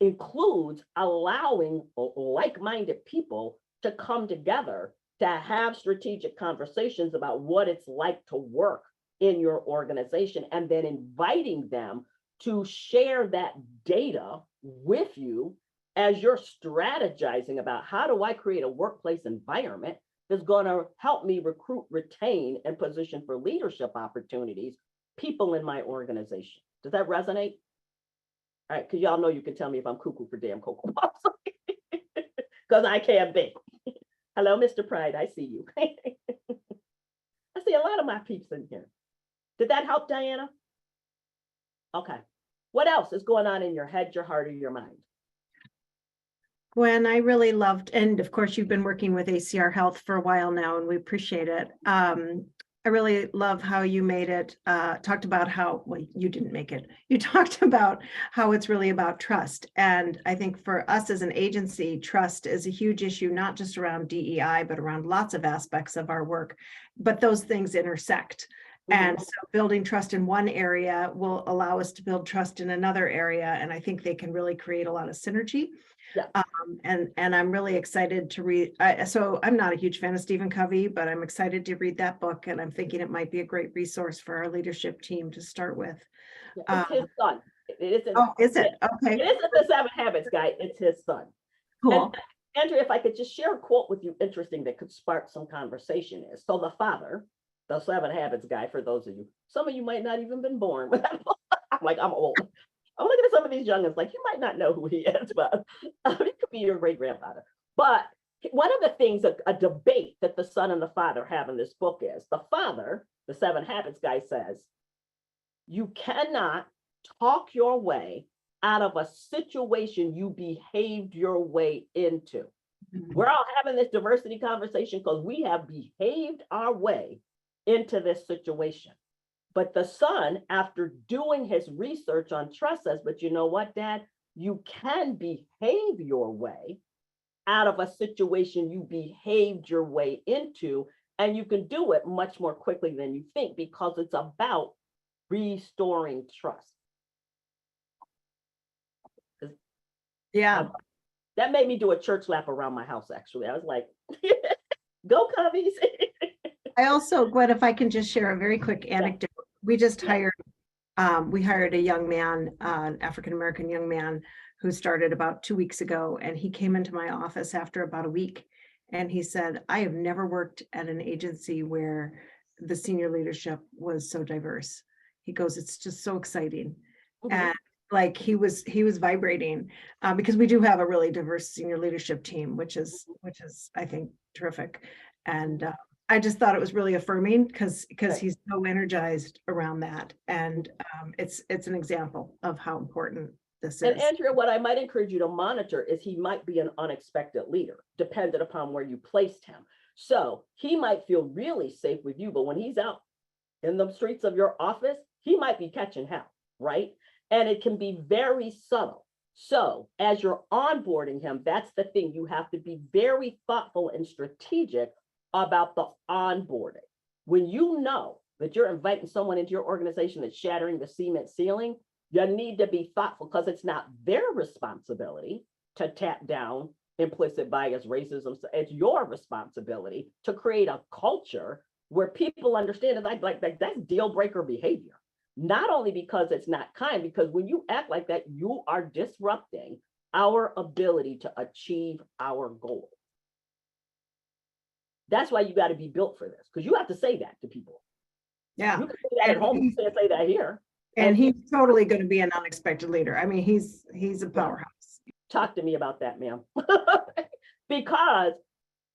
includes allowing like-minded people to come together to have strategic conversations about what it's like to work in your organization, and then inviting them to share that data with you as you're strategizing about how do I create a workplace environment that's going to help me recruit, retain, and position for leadership opportunities people in my organization. Does that resonate? All right, because y'all know you can tell me if I'm cuckoo for damn Cocoa Puffs, because I can be. Hello, Mr. Pride, I see you. I see a lot of my peeps in here. Did that help, Diana? Okay. What else is going on in your head, your heart, or your mind? Gwen, I really loved, and of course, you've been working with ACR Health for a while now, and we appreciate it. I really love how you made it, talked about how, well, you didn't make it. You talked about how it's really about trust. And I think for us as an agency, trust is a huge issue, not just around DEI, but around lots of aspects of our work. But those things intersect. And so building trust in one area will allow us to build trust in another area. And I think they can really create a lot of synergy. Yeah. And I'm really excited to read. So I'm not a huge fan of Stephen Covey, but I'm excited to read that book. And I'm thinking it might be a great resource for our leadership team to start with. It's his son. It isn't. Oh, is it? Okay. It isn't the 7 Habits guy. It's his son. Cool. And Andrea, if I could just share a quote with you, interesting, that could spark some conversation is, so the father, the 7 Habits guy, for those of you, some of you might not even been born with that book. I'm like, I'm old. I'm looking at some of these youngins, like, you might not know who he is, but he could be your great grandfather. But one of the things, a debate that the son and the father have in this book is, the father, the 7 Habits guy, says, you cannot talk your way out of a situation you behaved your way into. We're all having this diversity conversation because we have behaved our way into this situation. But the son, after doing his research on trust, says, but you know what, Dad? You can behave your way out of a situation you behaved your way into, and you can do it much more quickly than you think, because it's about restoring trust. Yeah. That made me do a church lap around my house, actually. I was like, go Cubbies. I also, Gwen, if I can just share a very quick anecdote. We just hired a young man, an African-American young man who started about 2 weeks ago, and he came into my office after about a week, and he said, I have never worked at an agency where the senior leadership was so diverse. He goes, it's just so exciting. And like he was vibrating, because we do have a really diverse senior leadership team, which is I think terrific. And I just thought it was really affirming because he's so energized around that. And it's an example of how important this is. And Andrea, what I might encourage you to monitor is he might be an unexpected leader, dependent upon where you placed him. So he might feel really safe with you, but when he's out in the streets of your office, he might be catching hell, right? And it can be very subtle. So as you're onboarding him, that's the thing. You have to be very thoughtful and strategic about the onboarding. When you know that you're inviting someone into your organization that's shattering the cement ceiling, you need to be thoughtful, because it's not their responsibility to tap down implicit bias, racism. It's your responsibility to create a culture where people understand that like that's deal breaker behavior. Not only because it's not kind, because when you act like that, you are disrupting our ability to achieve our goal. That's why you got to be built for this, because you have to say that to people. Yeah. You can say that at home, you can't say that here. And he's totally going to be an unexpected leader. I mean, he's a powerhouse. Talk to me about that, ma'am. Because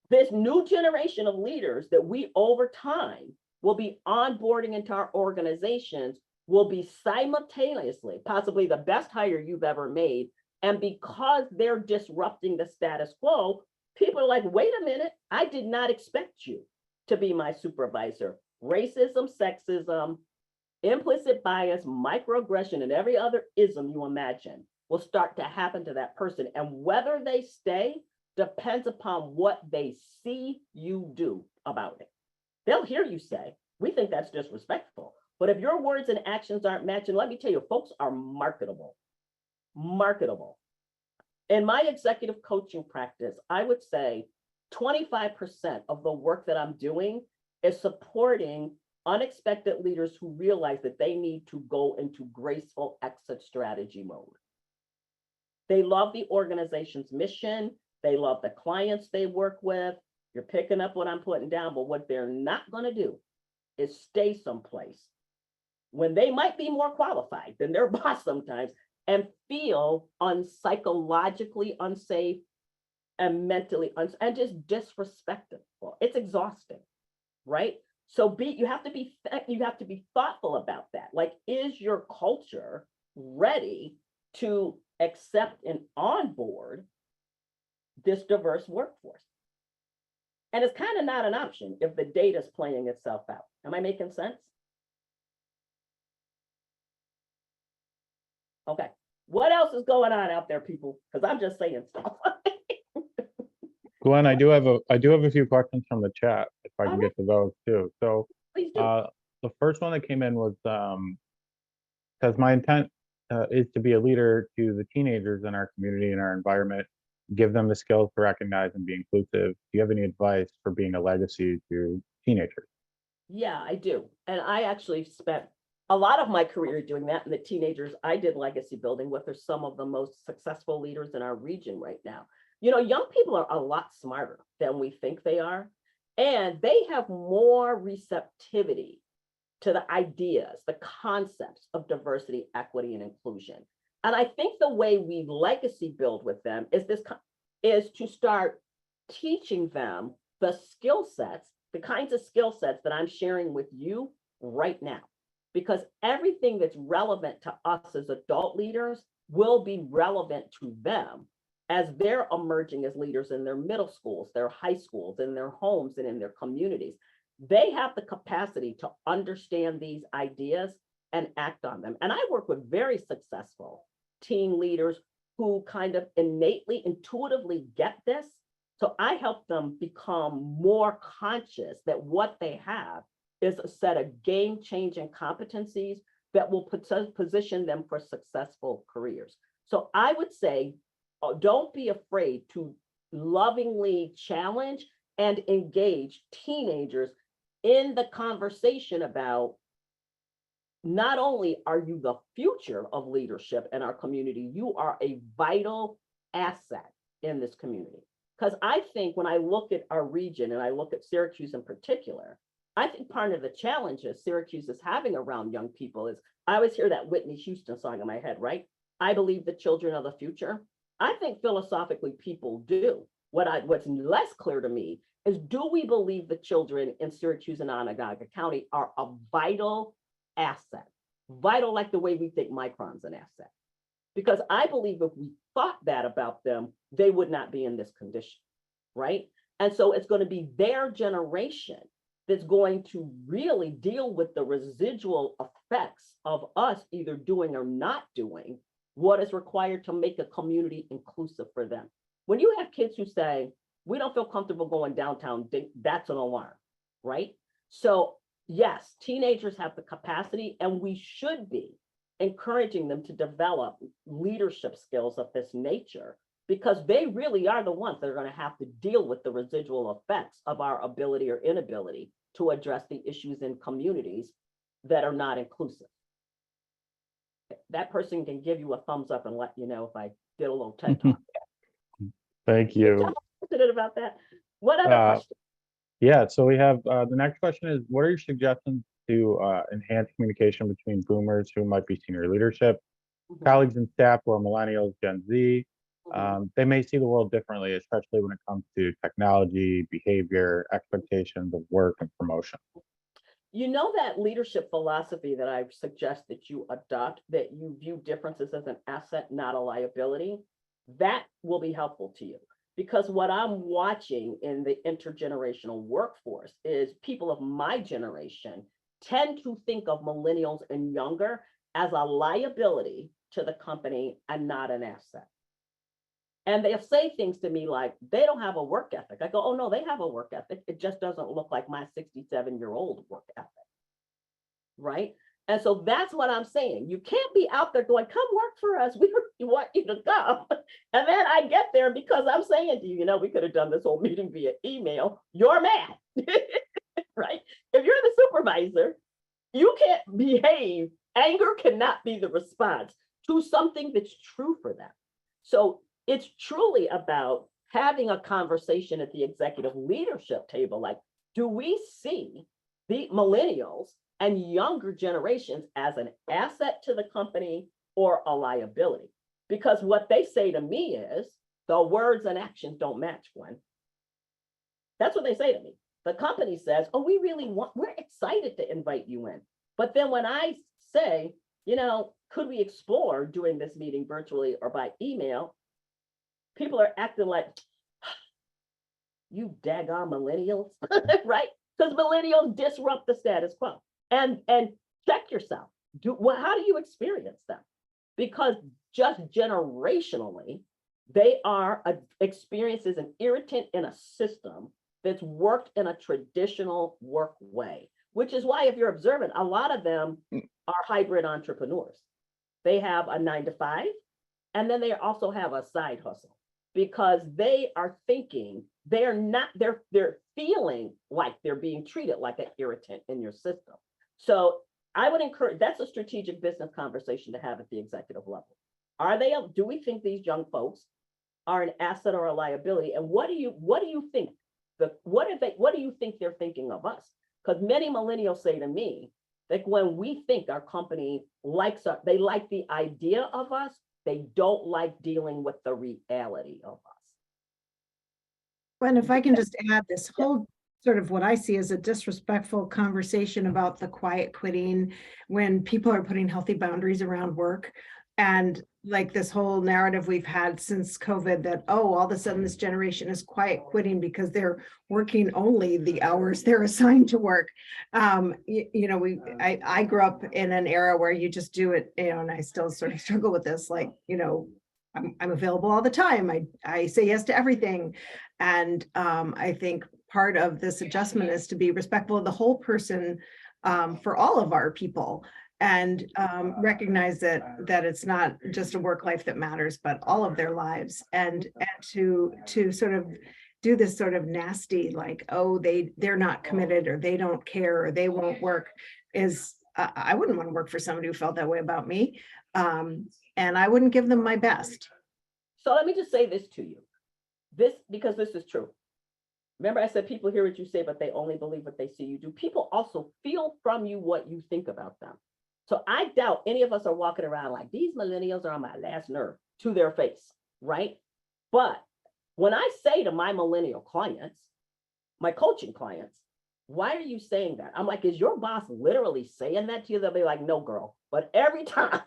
this new generation of leaders that we over time will be onboarding into our organizations will be simultaneously possibly the best hire you've ever made. And because they're disrupting the status quo, people are like, wait a minute, I did not expect you to be my supervisor. Racism, sexism, implicit bias, microaggression, and every other ism you imagine will start to happen to that person. And whether they stay depends upon what they see you do about it. They'll hear you say, we think that's disrespectful. But if your words and actions aren't matching, let me tell you, folks are marketable. Marketable. In my executive coaching practice, I would say 25% of the work that I'm doing is supporting unexpected leaders who realize that they need to go into graceful exit strategy mode. They love the organization's mission. They love the clients they work with. You're picking up what I'm putting down, but what they're not going to do is stay someplace when they might be more qualified than their boss sometimes and feel psychologically unsafe and mentally and just disrespectful. It's exhausting, right? So you have to be thoughtful about that. Like, is your culture ready to accept and onboard this diverse workforce? And it's kind of not an option if the data is playing itself out. Am I making sense? Okay. What else is going on out there, people? Because I'm just saying stuff. Gwen, I do have a few questions from the chat, if I can All get to those too. So Please do. the first one that came in was says my intent is to be a leader to the teenagers in our community and our environment, give them the skills to recognize and be inclusive. Do you have any advice for being a legacy to teenagers? Yeah, I do. And I actually spent a lot of my career doing that. And the teenagers I did legacy building with are some of the most successful leaders in our region right now. You know, young people are a lot smarter than we think they are. And they have more receptivity to the ideas, the concepts of diversity, equity, and inclusion. And I think the way we legacy build with them is to start teaching them the skill sets, the kinds of skill sets that I'm sharing with you right now. Because everything that's relevant to us as adult leaders will be relevant to them as they're emerging as leaders in their middle schools, their high schools, in their homes, and in their communities. They have the capacity to understand these ideas and act on them. And I work with very successful teen leaders who kind of innately, intuitively get this. So I help them become more conscious that what they have is a set of game-changing competencies that will position them for successful careers. So I would say, don't be afraid to lovingly challenge and engage teenagers in the conversation about not only are you the future of leadership in our community, you are a vital asset in this community. Because I think when I look at our region and I look at Syracuse in particular, I think part of the challenges Syracuse is having around young people is, I always hear that Whitney Houston song in my head, right? I believe the children are the future. I think philosophically people do. What's less clear to me is, do we believe the children in Syracuse and Onondaga County are a vital asset? Vital like the way we think Micron's an asset. Because I believe if we thought that about them, they would not be in this condition, right? And so it's going to be their generation that's going to really deal with the residual effects of us either doing or not doing what is required to make a community inclusive for them. When you have kids who say, we don't feel comfortable going downtown, that's an alarm, right? So yes, teenagers have the capacity, and we should be encouraging them to develop leadership skills of this nature, because they really are the ones that are going to have to deal with the residual effects of our ability or inability to address the issues in communities that are not inclusive. That person can give you a thumbs up and let you know if I did a little TED talk. Thank you. About that. What other questions? Yeah, so we have the next question is, what are your suggestions to enhance communication between boomers who might be senior leadership, colleagues and staff who are millennials, Gen Z? They may see the world differently, especially when it comes to technology, behavior, expectations of work, and promotion. You know that leadership philosophy that I suggest that you adopt, that you view differences as an asset, not a liability, that will be helpful to you. Because what I'm watching in the intergenerational workforce is people of my generation tend to think of millennials and younger as a liability to the company and not an asset. And they'll say things to me like, they don't have a work ethic. I go, oh no, they have a work ethic. It just doesn't look like my 67-year-old work ethic, right? And so that's what I'm saying. You can't be out there going, come work for us. We want you to come. And then I get there because I'm saying to you, you know, we could have done this whole meeting via email. You're mad, right? If you're the supervisor, you can't behave. Anger cannot be the response to something that's true for them. So it's truly about having a conversation at the executive leadership table. Like, do we see the millennials and younger generations as an asset to the company or a liability? Because what they say to me is the words and actions don't match, Gwen. That's what they say to me. The company says, oh, we're excited to invite you in. But then when I say, you know, could we explore doing this meeting virtually or by email? People are acting like, you daggone millennials, right? Because millennials disrupt the status quo. And check yourself. How do you experience them? Because just generationally, they are experienced as an irritant in a system that's worked in a traditional work way, which is why if you're observant, a lot of them are hybrid entrepreneurs. They have a 9-to-5, and then they also have a side hustle because they are thinking they're feeling like they're being treated like an irritant in your system. So I would encourage, that's a strategic business conversation to have at the executive level. Do we think these young folks are an asset or a liability? And what do you think they're thinking of us? Because many millennials say to me that when we think our company likes us, they like the idea of us, they don't like dealing with the reality of us. Gwen, if I can just add, this whole sort of what I see as a disrespectful conversation about the quiet quitting when people are putting healthy boundaries around work. And like this whole narrative we've had since COVID that, oh, all of a sudden this generation is quiet quitting because they're working only the hours they're assigned to work. I grew up in an era where you just do it, and I still sort of struggle with this, like, I'm available all the time. I say yes to everything. And I think part of this adjustment is to be respectful of the whole person for all of our people. And recognize that it's not just a work life that matters, but all of their lives, and to sort of do this sort of nasty, like, oh, they're not committed, or they don't care, or they won't work, is I wouldn't want to work for somebody who felt that way about me, and I wouldn't give them my best. So let me just say this to you, because this is true. Remember, I said people hear what you say, but they only believe what they see you do. People also feel from you what you think about them. So I doubt any of us are walking around like, these millennials are on my last nerve, to their face, right? But when I say to my millennial clients, my coaching clients, why are you saying that? I'm like, is your boss literally saying that to you? They'll be like, no, girl. But every time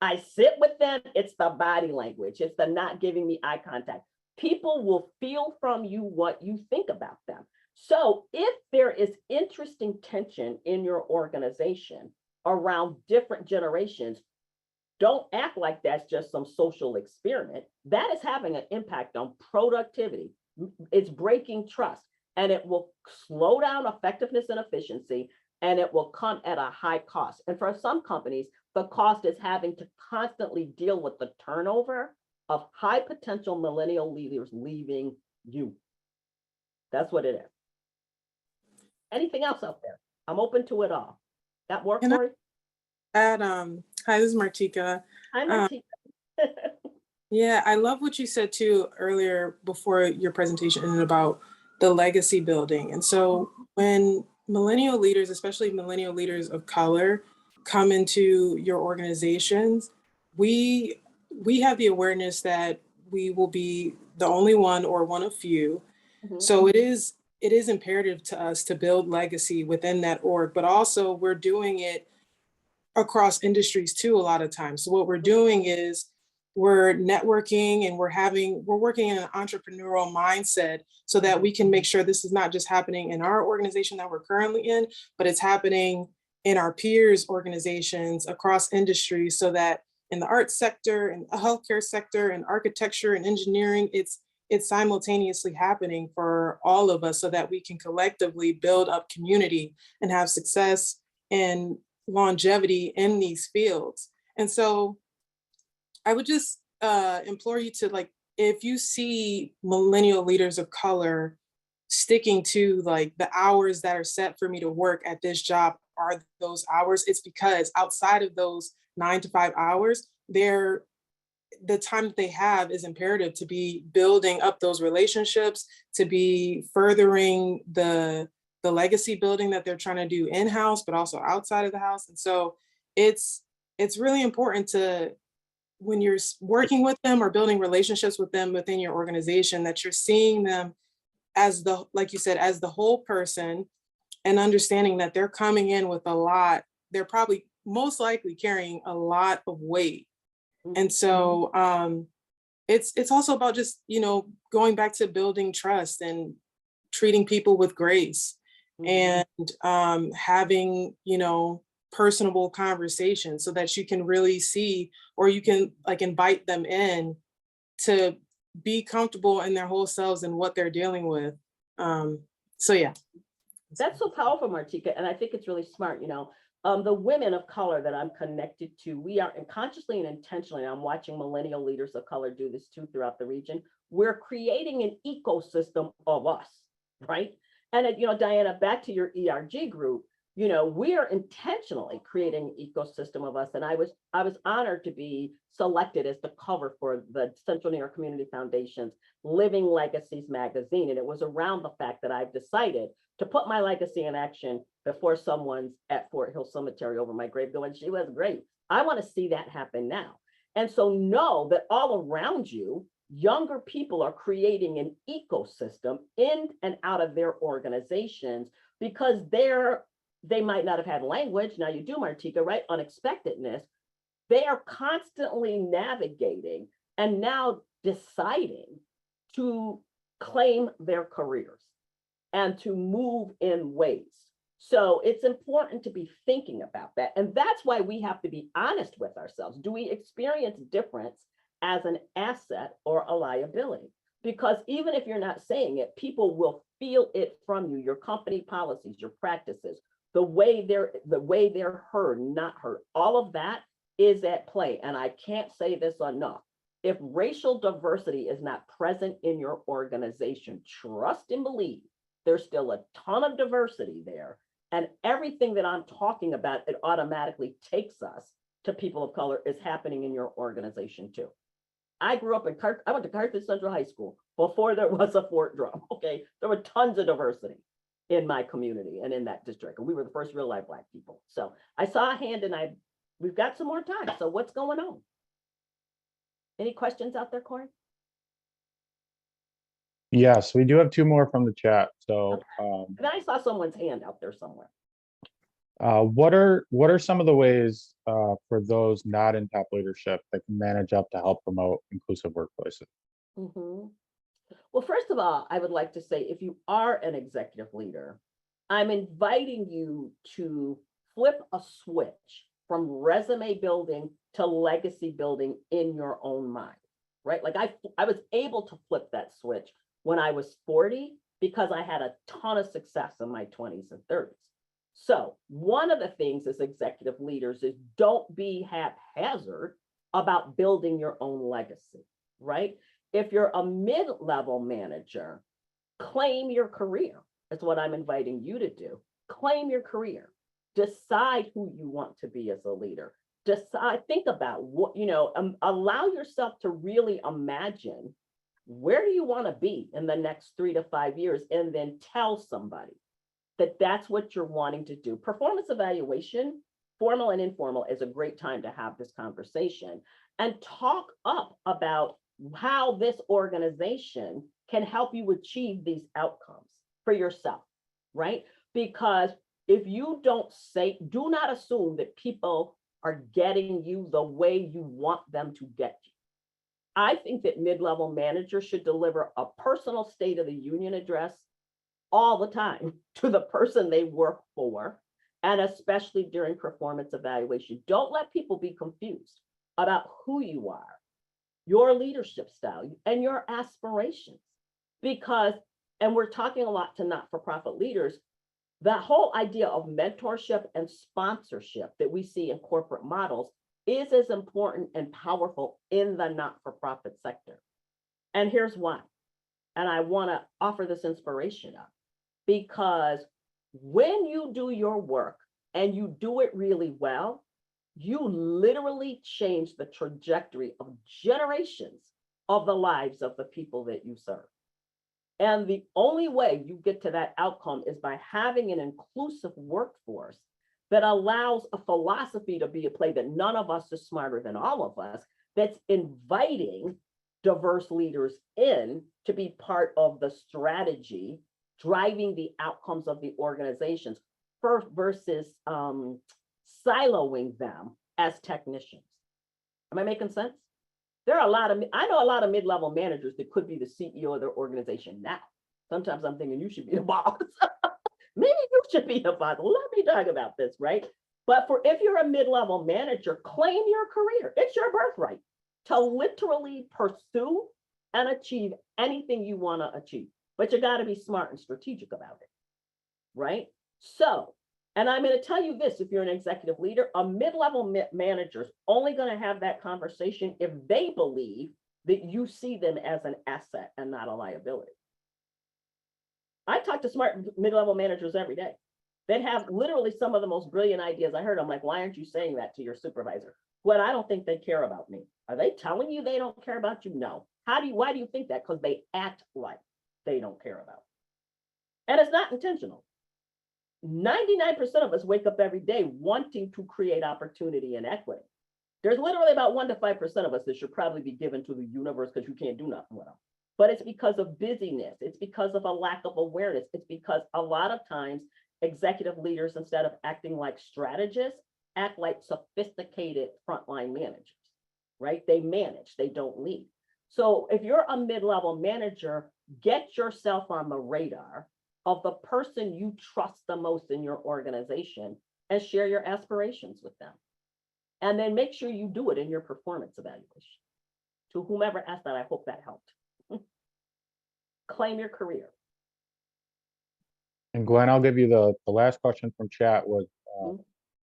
I sit with them, it's the body language. It's the not giving me eye contact. People will feel from you what you think about them. So if there is interesting tension in your organization around different generations, don't act like that's just some social experiment. That is having an impact on productivity. It's breaking trust, and it will slow down effectiveness and efficiency, and it will come at a high cost. And for some companies, the cost is having to constantly deal with the turnover of high potential millennial leaders leaving you. That's what it is. Anything else out there? I'm open to it all. That work for you? Hi, this is Martika. Hi, Martika. Yeah, I love what you said too earlier before your presentation about the legacy building. And so when millennial leaders, especially millennial leaders of color, come into your organizations, we have the awareness that we will be the only one or one of few. Mm-hmm. So it is imperative to us to build legacy within that org, but also we're doing it across industries too a lot of times. So what we're doing is we're networking and we're working in an entrepreneurial mindset so that we can make sure this is not just happening in our organization that we're currently in, but it's happening in our peers organizations across industries, so that in the arts sector and the healthcare sector and architecture and engineering, it's simultaneously happening for all of us, so that we can collectively build up community and have success and longevity in these fields. And so I would just implore you to, like, if you see millennial leaders of color sticking to like the hours that are set for me to work at this job are those hours, it's because outside of those 9 to 5 hours, the time that they have is imperative to be building up those relationships, to be furthering the legacy building that they're trying to do in-house, but also outside of the house. And so it's really important to, when you're working with them or building relationships with them within your organization, that you're seeing them as the, like you said, as the whole person, and understanding that they're coming in with a lot, they're probably most likely carrying a lot of weight. And so it's also about just, going back to building trust and treating people with grace, and having, personable conversations, so that you can really see, or you can like invite them in to be comfortable in their whole selves and what they're dealing with. So yeah. That's so powerful, Martika. And I think it's really smart, the women of color that I'm connected to, we are, and consciously and intentionally, I'm watching millennial leaders of color do this too throughout the region. We're creating an ecosystem of us, right? And, Diana, back to your ERG group, we are intentionally creating an ecosystem of us. And I was honored to be selected as the cover for the Central New York Community Foundation's Living Legacies magazine. And it was around the fact that I've decided to put my legacy in action before someone's at Fort Hill Cemetery over my grave going, she was great. I want to see that happen now. And so know that all around you, younger people are creating an ecosystem in and out of their organizations, because they might not have had language. Now you do, Martika, right? Unexpectedness. They are constantly navigating and now deciding to claim their careers and to move in ways. So it's important to be thinking about that. And that's why we have to be honest with ourselves. Do we experience difference as an asset or a liability? Because even if you're not saying it, people will feel it from you, your company policies, your practices, the way they're heard, not heard. All of that is at play. And I can't say this enough. If racial diversity is not present in your organization, trust and believe there's still a ton of diversity there. And everything that I'm talking about, it automatically takes us to people of color, is happening in your organization too. I grew up I went to Carthage Central High School before there was a Fort Drum, okay? There were tons of diversity in my community and in that district. And we were the first real live Black people. So I saw a hand, and we've got some more time. So what's going on? Any questions out there, Corey? Yes, we do have 2 more from the chat. So And then I saw someone's hand out there somewhere. what are some of the ways for those not in top leadership that can manage up to help promote inclusive workplaces? Well, first of all, I would like to say, if you are an executive leader, I'm inviting you to flip a switch from resume building to legacy building in your own mind, right? Like I was able to flip that switch when I was 40, because I had a ton of success in my 20s and 30s. So one of the things as executive leaders is don't be haphazard about building your own legacy, right? If you're a mid-level manager, claim your career. That's what I'm inviting you to do. Claim your career. Decide who you want to be as a leader. Think about what, allow yourself to really imagine, where do you want to be in the next 3 to 5 years? And then tell somebody that that's what you're wanting to do. Performance evaluation, formal and informal, is a great time to have this conversation and talk up about how this organization can help you achieve these outcomes for yourself, right? Because if you do not assume that people are getting you the way you want them to get you. I think that mid-level managers should deliver a personal State of the Union address all the time to the person they work for, And especially during performance evaluation, don't let people be confused about who you are, your leadership style, and your aspirations. Because, and we're talking a lot to not-for-profit leaders, that whole idea of mentorship and sponsorship that we see in corporate models is as important and powerful in the not-for-profit sector. And here's why. And I want to offer this inspiration up, because when you do your work and you do it really well, you literally change the trajectory of generations of the lives of the people that you serve. And the only way you get to that outcome is by having an inclusive workforce that allows a philosophy to be a play that none of us is smarter than all of us, that's inviting diverse leaders in to be part of the strategy, driving the outcomes of the organizations first versus siloing them as technicians. Am I making sense? There are I know a lot of mid-level managers that could be the CEO of their organization now. Sometimes I'm thinking you should be the boss. Maybe you should be the boss. Let me talk about this, right? But if you're a mid-level manager, claim your career. It's your birthright to literally pursue and achieve anything you want to achieve. But you got to be smart and strategic about it, right? So, and I'm going to tell you this, if you're an executive leader, a mid-level manager is only going to have that conversation if they believe that you see them as an asset and not a liability. I talk to smart mid-level managers every day. They have literally some of the most brilliant ideas I heard. I'm like, why aren't you saying that to your supervisor? Well, I don't think they care about me. Are they telling you they don't care about you? No. Why do you think that? Because they act like they don't care about you. And it's not intentional. 99% of us wake up every day wanting to create opportunity and equity. There's literally about 1 to 5% of us that should probably be given to the universe because you can't do nothing with them. But it's because of busyness. It's because of a lack of awareness. It's because a lot of times executive leaders, instead of acting like strategists, act like sophisticated frontline managers, right? They manage, they don't lead. So if you're a mid-level manager, get yourself on the radar of the person you trust the most in your organization and share your aspirations with them. And then make sure you do it in your performance evaluation. To whomever asked that, I hope that helped. Claim your career. And Gwen, I'll give you the last question from chat was,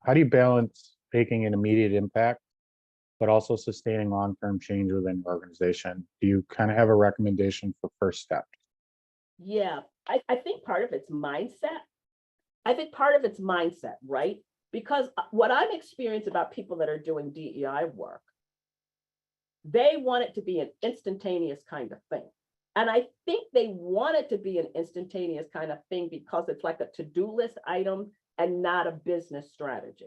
how do you balance making an immediate impact, but also sustaining long-term change within your organization? Do you kind of have a recommendation for first steps? Yeah, I think part of it's mindset. Right? Because what I'm experiencing about people that are doing DEI work, they want it to be an instantaneous kind of thing. And I think they want it to be an instantaneous kind of thing because it's like a to-do list item and not a business strategy,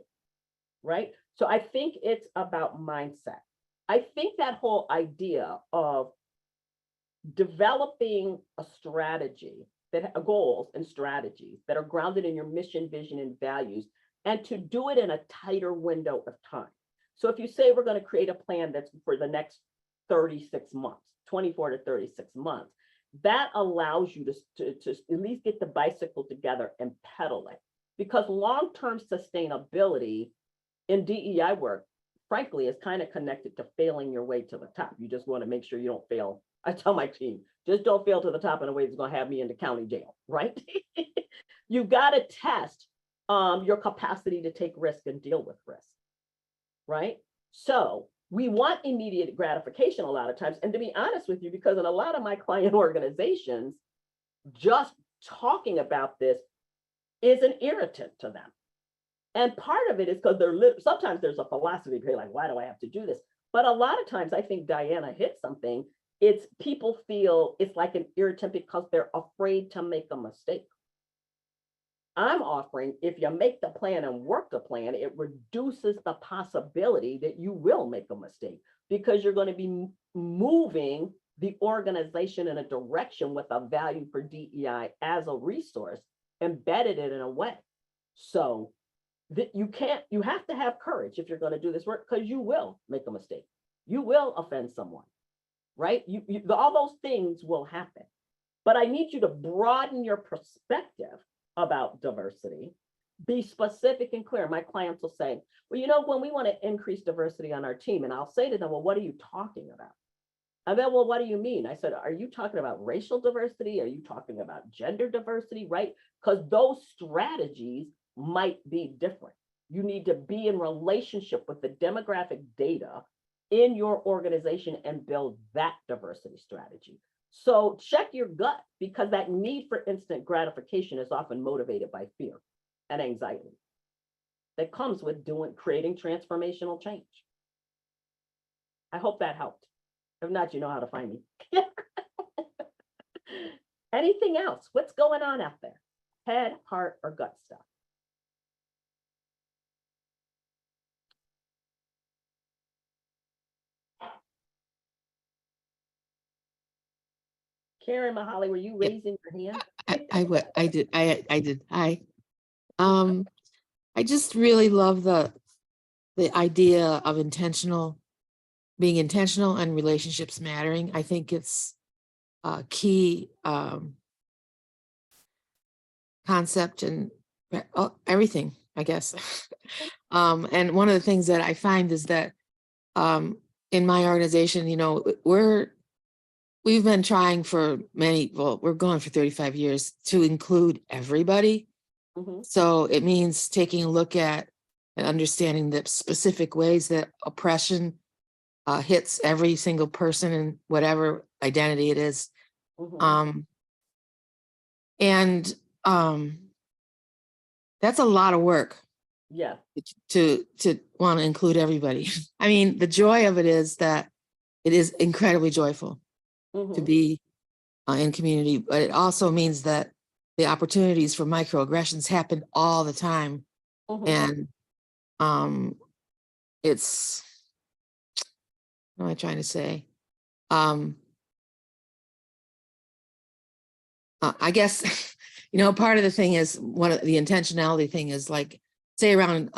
right? So I think it's about mindset. I think that whole idea of developing a strategy that goals and strategies that are grounded in your mission, vision, and values, and to do it in a tighter window of time. So if you say we're going to create a plan that's for the next 36 months, 24 to 36 months, that allows you to at least get the bicycle together and pedal it. Because long-term sustainability in DEI work, frankly, is kind of connected to failing your way to the top. You just want to make sure you don't fail. I tell my team, just don't fail to the top in a way that's going to have me in the county jail, right? You've got to test your capacity to take risk and deal with risk, right? So we want immediate gratification a lot of times. And to be honest with you, because in a lot of my client organizations, just talking about this is an irritant to them. And part of it is because sometimes there's a philosophy, like, why do I have to do this? But a lot of times, I think Diana hit something. It's people feel it's like an irritant because they're afraid to make a mistake. I'm offering, if you make the plan and work the plan, it reduces the possibility that you will make a mistake because you're going to be moving the organization in a direction with a value for DEI as a resource, embedded it in a way. So that you have to have courage if you're going to do this work, because you will make a mistake. You will offend someone, right? All those things will happen. But I need you to broaden your perspective about diversity, be specific and clear. My clients will say, well, you know, when we want to increase diversity on our team, and I'll say to them, well, what are you talking about? And then, well, what do you mean? I said, are you talking about racial diversity? Are you talking about gender diversity, right? Because those strategies might be different. You need to be in relationship with the demographic data in your organization and build that diversity strategy. So check your gut, because that need for instant gratification is often motivated by fear and anxiety that comes with creating transformational change. I hope that helped. If not, you know how to find me. Anything else? What's going on out there? Head, heart, or gut stuff? Karen Mahali, were you raising your hand? I did. I did. I just really love the idea of being intentional and relationships mattering. I think it's a key concept and everything, I guess. And one of the things that I find is that in my organization, you know, we've been trying for we're going for 35 years to include everybody. Mhm. So it means taking a look at and understanding the specific ways that oppression hits every single person in whatever identity it is. Mhm. And that's a lot of work Yeah. to want to include everybody. I mean, the joy of it is that it is incredibly joyful to Mhm. be in community, but it also means that the opportunities for microaggressions happen all the time. Mhm. And it's, what am I trying to say? I guess, you know, part of the thing is, one of the intentionality thing is, like, say around,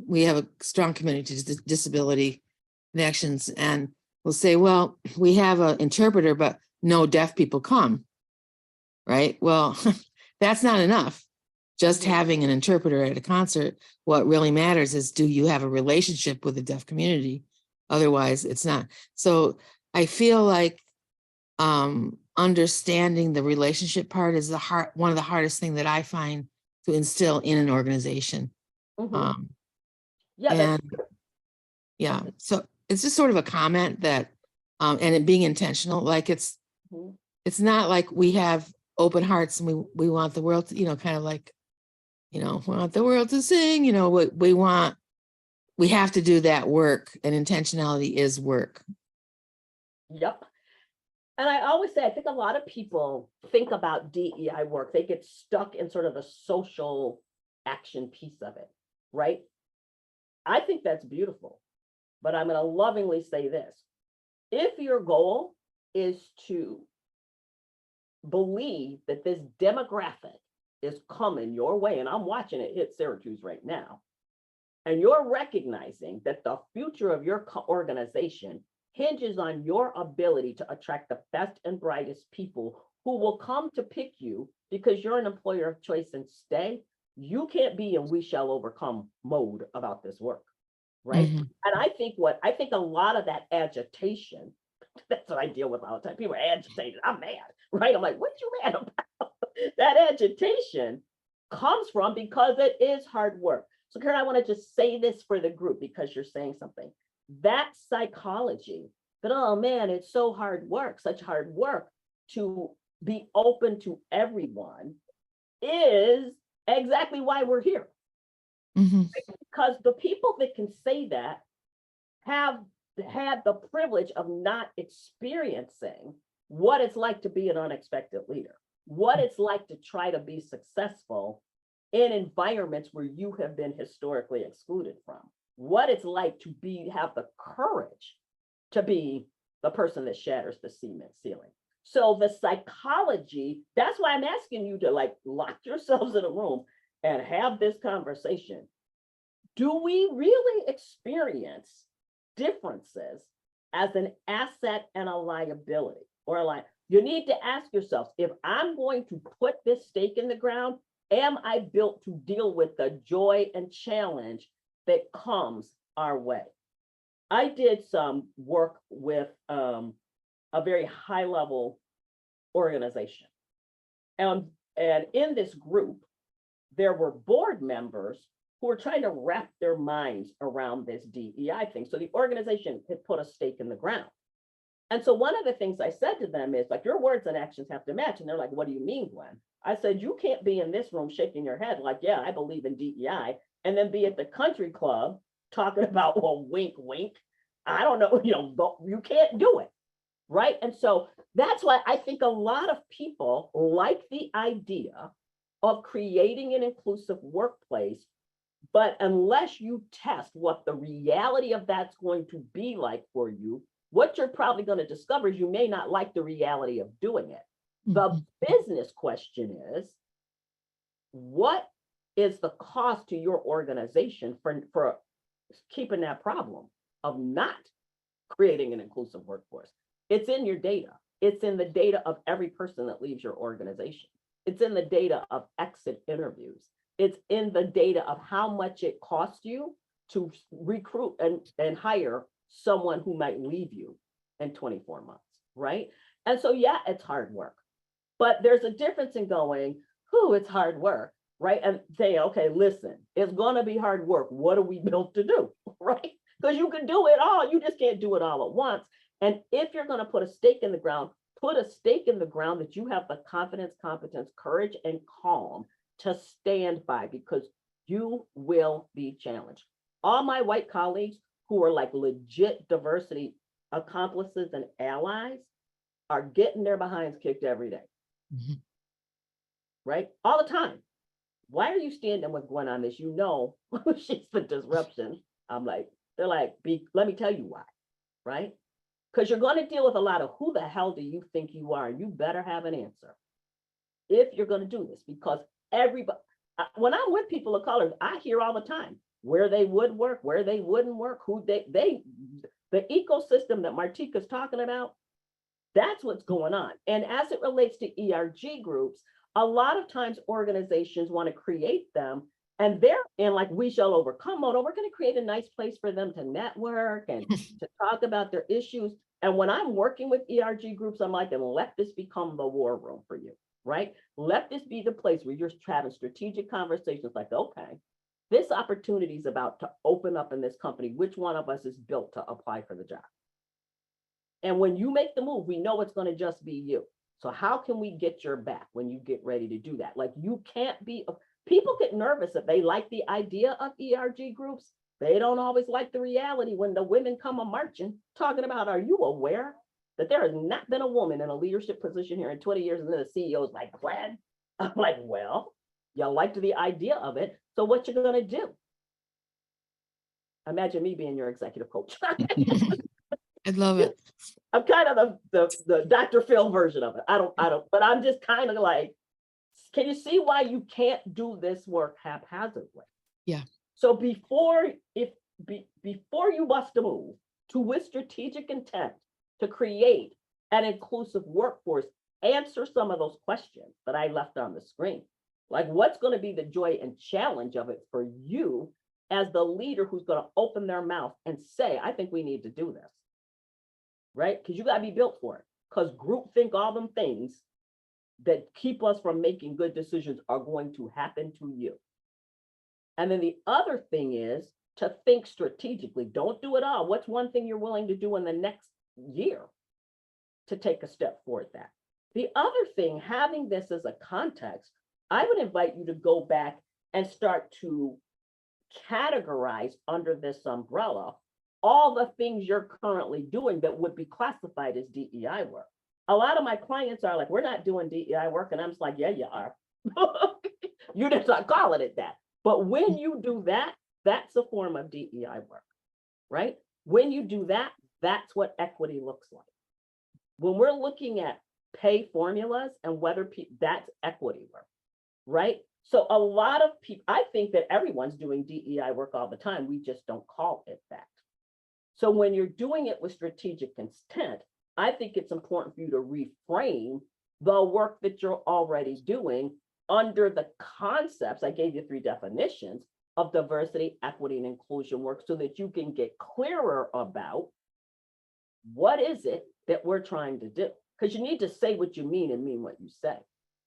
we have a strong community to disability connections, and we'll say, well, we have an interpreter, but no deaf people come, right? Well, that's not enough. Just Mhm. having an interpreter at a concert, what really matters is, do you have a relationship with the deaf community? Otherwise, it's not. So I feel like understanding the relationship part is one of the hardest thing that I find to instill in an organization. Mhm. Yeah, that's And yeah, so it's just sort of a comment that, and it being intentional, like it's Mhm. not like we have open hearts and we want the world to, you know, kind of like, you know, we want the world to sing, you know, what we have to do that work, and intentionality is work. Yep. And I always say, I think a lot of people think about DEI work, they get stuck in sort of the social action piece of it, right? I think that's beautiful, but I'm going to lovingly say this. If your goal is to believe that this demographic is coming your way, and I'm watching it hit Syracuse right now, and you're recognizing that the future of your organization hinges on your ability to attract the best and brightest people who will come to pick you because you're an employer of choice and stay, you can't be in we shall overcome mode about this work, right? Mhm. And I think a lot of that agitation, that's what I deal with all the time. People are agitated. I'm mad, right? I'm like, what you mad about? That agitation comes from because it is hard work. So Karen, I want to just say this for the group because you're saying something. That psychology that, oh man, it's so hard work, such hard work to be open to everyone is exactly why we're here. Mhm. Because the people that can say that have had the privilege of not experiencing what it's like to be an unexpected leader, what it's like to try to be successful in environments where you have been historically excluded from, what it's like to have the courage to be the person that shatters the cement ceiling. So the psychology, that's why I'm asking you to like lock yourselves in a room and have this conversation. Do we really experience differences as an asset and a liability? Or like, you need to ask yourself, if I'm going to put this stake in the ground, am I built to deal with the joy and challenge that comes our way? I did some work with a very high level organization. And in this group, there were board members who were trying to wrap their minds around this DEI thing. So the organization had put a stake in the ground. And so one of the things I said to them is like, your words and actions have to match. And they're like, what do you mean, Gwen? I said, you can't be in this room shaking your head like, yeah, I believe in DEI, and then be at the country club talking about, well, wink, wink. I don't know, you can't do it, right? And so that's why I think a lot of people like the idea of creating an inclusive workplace, but unless you test what the reality of that's going to be like for you, what you're probably going to discover is you may not like the reality of doing it. The business question is, what is the cost to your organization for keeping that problem of not creating an inclusive workforce? It's in your data. It's in the data of every person that leaves your organization. It's in the data of exit interviews. It's in the data of how much it costs you to recruit and hire someone who might leave you in 24 months, right? And so, yeah, it's hard work, but there's a difference in going, it's hard work, right? And say, okay, listen, it's gonna be hard work. What are we built to do, right? Because you can do it all, you just can't do it all at once. And if you're gonna put a stake in the ground, put a stake in the ground that you have the confidence, competence, courage, and calm to stand by, because you will be challenged. All my white colleagues who are like legit diversity accomplices and allies are getting their behinds kicked every day. Right? All the time. Why are you standing with Gwen on this? She's the disruption. They're like, let me tell you why, right? Because you're going to deal with a lot of who the hell do you think you are? And you better have an answer if you're going to do this, because everybody, when I'm with people of color, I hear all the time where they would work, where they wouldn't work, the ecosystem that Martika's talking about, that's what's going on. And as it relates to ERG groups, a lot of times organizations want to create them, and they're in like, we shall overcome mode. We're going to create a nice place for them to network and to talk about their issues. And when I'm working with ERG groups, I'm like, and let this become the war room for you, right? Let this be the place where you're having strategic conversations like, okay, this opportunity is about to open up in this company. Which one of us is built to apply for the job? And when you make the move, we know it's going to just be you. So how can we get your back when you get ready to do that? Like, you can't be, people get nervous if they like the idea of ERG groups. They don't always like the reality when the women come a marching, talking about, are you aware that there has not been a woman in a leadership position here in 20 years? And then the CEO is like, Gwen. I'm like, well, y'all liked the idea of it. So what you gonna do? Imagine me being your executive coach. I'd love it. I'm kind of the Dr. Phil version of it. I don't, but I'm just kind of like, can you see why you can't do this work haphazardly? Yeah. So before you bust a move with strategic intent to create an inclusive workforce, answer some of those questions that I left on the screen. Like, what's going to be the joy and challenge of it for you as the leader who's going to open their mouth and say, I think we need to do this, right? Because you got to be built for it. Because groupthink, all them things that keep us from making good decisions are going to happen to you. And then the other thing is to think strategically. Don't do it all. What's one thing you're willing to do in the next year to take a step toward that? The other thing, having this as a context, I would invite you to go back and start to categorize under this umbrella all the things you're currently doing that would be classified as DEI work. A lot of my clients are like, we're not doing DEI work. And I'm just like, yeah, you are. You're just not calling it that. But when you do that, that's a form of DEI work, right? When you do that, that's what equity looks like. When we're looking at pay formulas and whether that's equity work, right? So a lot of people, I think that everyone's doing DEI work all the time. We just don't call it that. So when you're doing it with strategic intent, I think it's important for you to reframe the work that you're already doing under the concepts, I gave you 3 definitions of diversity, equity, and inclusion work so that you can get clearer about what is it that we're trying to do. Because you need to say what you mean and mean what you say.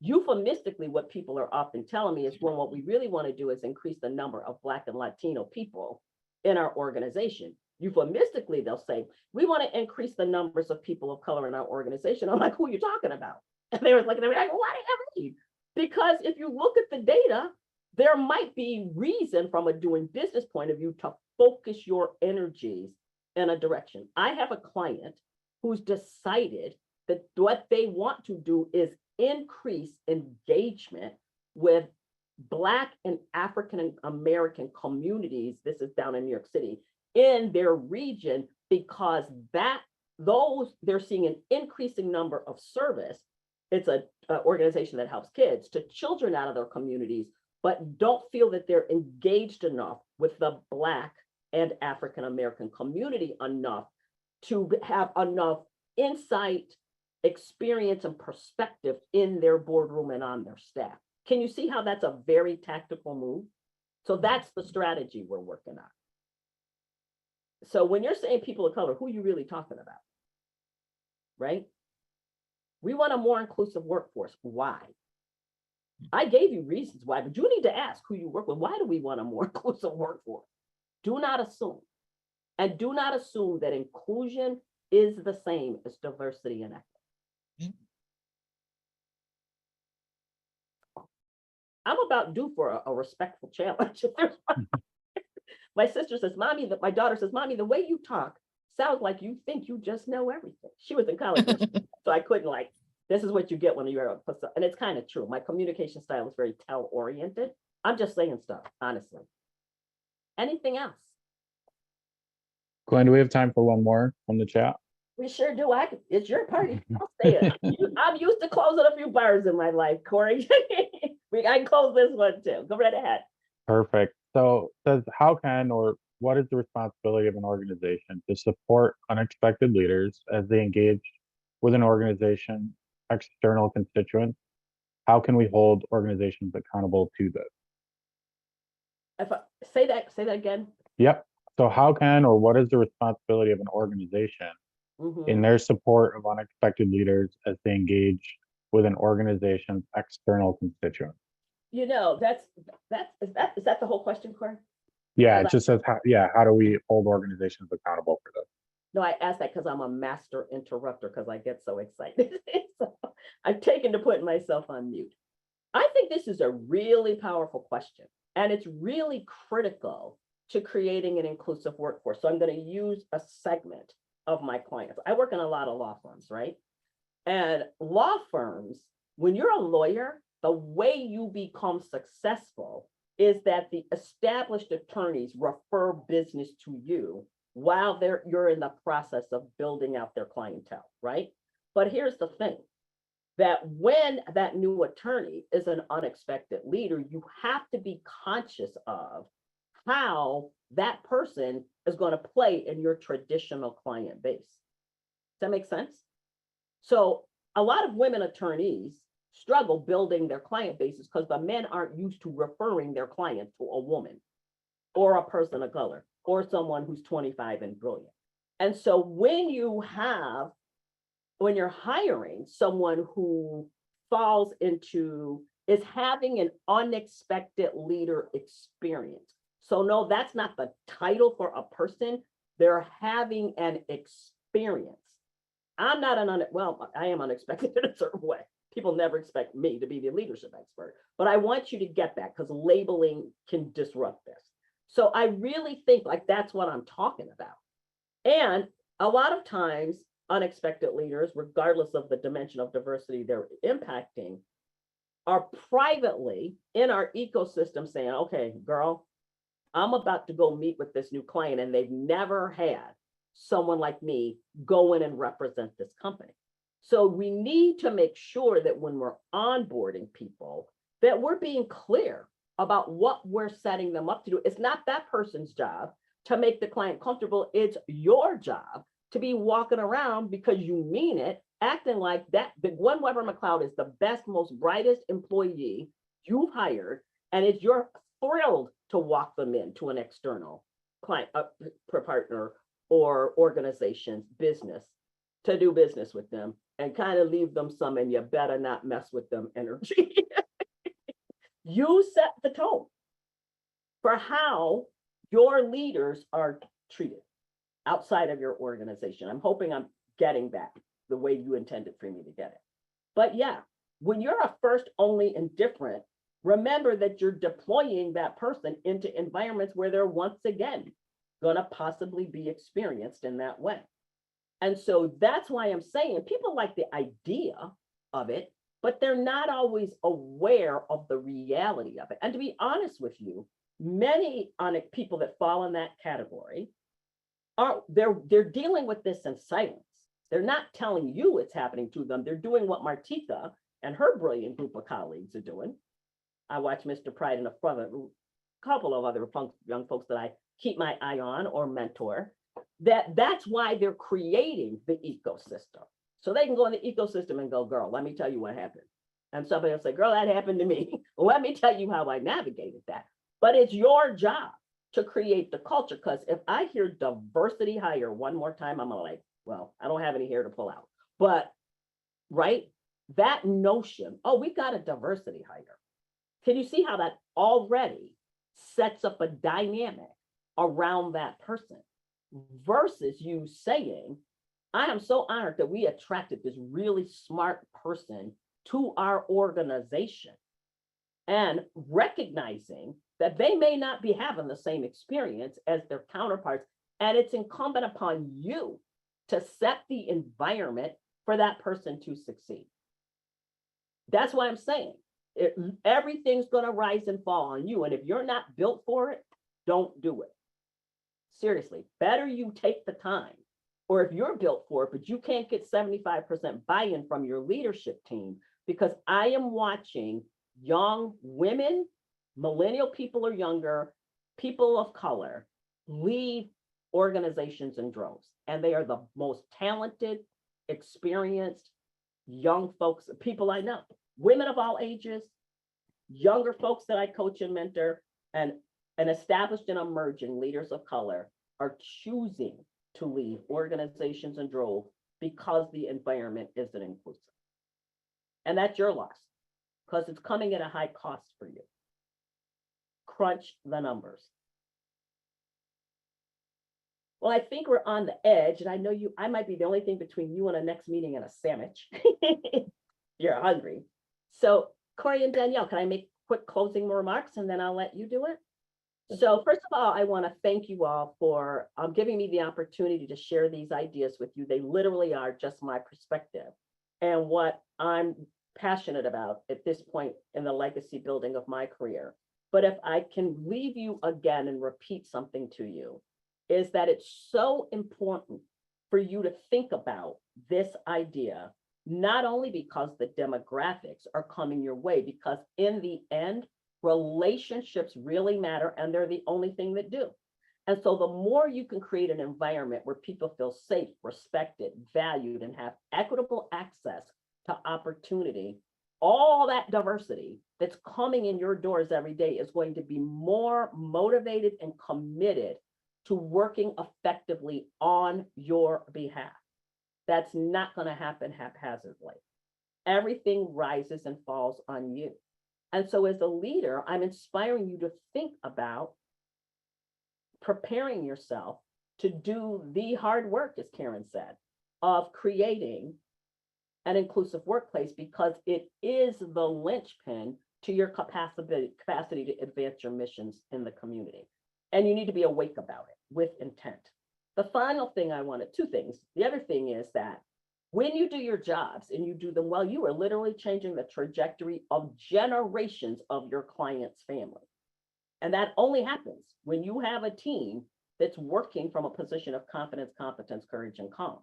Euphemistically, what people are often telling me is, well, what we really want to do is increase the number of Black and Latino people in our organization. Euphemistically, they'll say, we want to increase the numbers of people of color in our organization. I'm like, who are you talking about? And they were looking at me like, what do you mean? Because if you look at the data, there might be reason from a doing business point of view to focus your energies in a direction. I have a client who's decided that what they want to do is increase engagement with Black and African American communities. This is down in New York City, in their region, because they're seeing an increasing number of service. It's an organization that helps kids to children out of their communities, but don't feel that they're engaged enough with the Black and African American community enough to have enough insight, experience, and perspective in their boardroom and on their staff. Can you see how that's a very tactical move? So that's the strategy we're working on. So when you're saying people of color, who are you really talking about? Right? We want a more inclusive workforce. Why? I gave you reasons why, but you need to ask who you work with. Why do we want a more inclusive workforce? Do not assume. And do not assume that inclusion is the same as diversity and equity. I'm about due for a respectful challenge. My sister says, Mommy, my daughter says, Mommy, the way you talk sounds like you think you just know everything. She was in college, so I couldn't this is what you get when you're, and it's kind of true. My communication style is very tell-oriented. I'm just saying stuff, honestly. Anything else? Gwen, do we have time for one more from the chat? We sure do. It's your party. I'll say it. I'm used to closing a few bars in my life, Corey. I can close this one too. Go right ahead. Perfect. So it says, how can or what is the responsibility of an organization to support unexpected leaders as they engage with an organization, external constituents? How can we hold organizations accountable to this? Say that again. Yep. So how can or what is the responsibility of an organization in their support of unexpected leaders as they engage with an organization's external constituents? You know, is that the whole question, Corey? Yeah, it just says, how do we hold organizations accountable for this? No, I asked that because I'm a master interrupter because I get so excited. So I've taken to putting myself on mute. I think this is a really powerful question, and it's really critical to creating an inclusive workforce. So I'm going to use a segment of my clients. I work in a lot of law firms, right? And law firms, when you're a lawyer, the way you become successful is that the established attorneys refer business to you while you're in the process of building out their clientele, right? But here's the thing, that when that new attorney is an unexpected leader, you have to be conscious of how that person is going to play in your traditional client base. Does that make sense? So a lot of women attorneys struggle building their client bases because the men aren't used to referring their client to a woman or a person of color or someone who's 25 and brilliant. And so when you're hiring someone who is having an unexpected leader experience. So no, that's not the title for a person. They're having an experience. I am unexpected in a certain way. People never expect me to be the leadership expert, but I want you to get that because labeling can disrupt this. So I really think that's what I'm talking about. And a lot of times, unexpected leaders, regardless of the dimension of diversity they're impacting, are privately in our ecosystem saying, okay, girl, I'm about to go meet with this new client, and they've never had someone like me go in and represent this company. So we need to make sure that when we're onboarding people, that we're being clear about what we're setting them up to do. It's not that person's job to make the client comfortable. It's your job to be walking around because you mean it, acting like that. The Gwen Weber McLeod is the best, most brightest employee you've hired, and you're thrilled to walk them into an external client, partner or organization's business to do business with them, and kind of leave them some and you better not mess with them energy. You set the tone for how your leaders are treated outside of your organization. I'm hoping I'm getting that the way you intended for me to get it. But yeah, when you're a first only indifferent, remember that you're deploying that person into environments where they're once again going to possibly be experienced in that way. And so that's why I'm saying people like the idea of it, but they're not always aware of the reality of it. And to be honest with you, many people that fall in that category they're dealing with this in silence. They're not telling you it's happening to them. They're doing what Martika and her brilliant group of colleagues are doing. I watch Mr. Pride and a couple of other young folks that I keep my eye on or mentor. That's why they're creating the ecosystem. So they can go in the ecosystem and go, girl, let me tell you what happened. And somebody will say, girl, that happened to me. Let me tell you how I navigated that. But it's your job to create the culture. Because if I hear diversity hire one more time, I'm like, well, I don't have any hair to pull out. But right, that notion, oh, we got a diversity hire. Can you see how that already sets up a dynamic around that person versus you saying, I am so honored that we attracted this really smart person to our organization, and recognizing that they may not be having the same experience as their counterparts. And it's incumbent upon you to set the environment for that person to succeed. That's why I'm saying everything's going to rise and fall on you. And if you're not built for it, don't do it. Seriously, better you take the time. Or if you're built for it, but you can't get 75% buy-in from your leadership team, because I am watching young women, millennial people or younger, people of color, leave organizations in droves. And they are the most talented, experienced, young folks, people I know, women of all ages, younger folks that I coach and mentor, and established and emerging leaders of color are choosing to leave organizations in droves because the environment isn't inclusive. And that's your loss, because it's coming at a high cost for you. Crunch the numbers. Well, I think we're on the edge, and I know I might be the only thing between you and a next meeting and a sandwich. You're hungry. So Corey and Danielle, can I make quick closing remarks and then I'll let you do it? So first of all, I want to thank you all for giving me the opportunity to share these ideas with you. They literally are just my perspective and what I'm passionate about at this point in the legacy building of my career. But if I can leave you again and repeat something to you, is that it's so important for you to think about this idea, not only because the demographics are coming your way, because in the end, relationships really matter, and they're the only thing that do. And so the more you can create an environment where people feel safe, respected, valued, and have equitable access to opportunity, all that diversity that's coming in your doors every day is going to be more motivated and committed to working effectively on your behalf. That's not going to happen haphazardly. Everything rises and falls on you. And so as a leader, I'm inspiring you to think about preparing yourself to do the hard work, as Karen said, of creating an inclusive workplace, because it is the linchpin to your capacity to advance your missions in the community. And you need to be awake about it with intent. The final thing two things. The other thing is that when you do your jobs and you do them well, you are literally changing the trajectory of generations of your client's family. And that only happens when you have a team that's working from a position of confidence, competence, courage, and calm.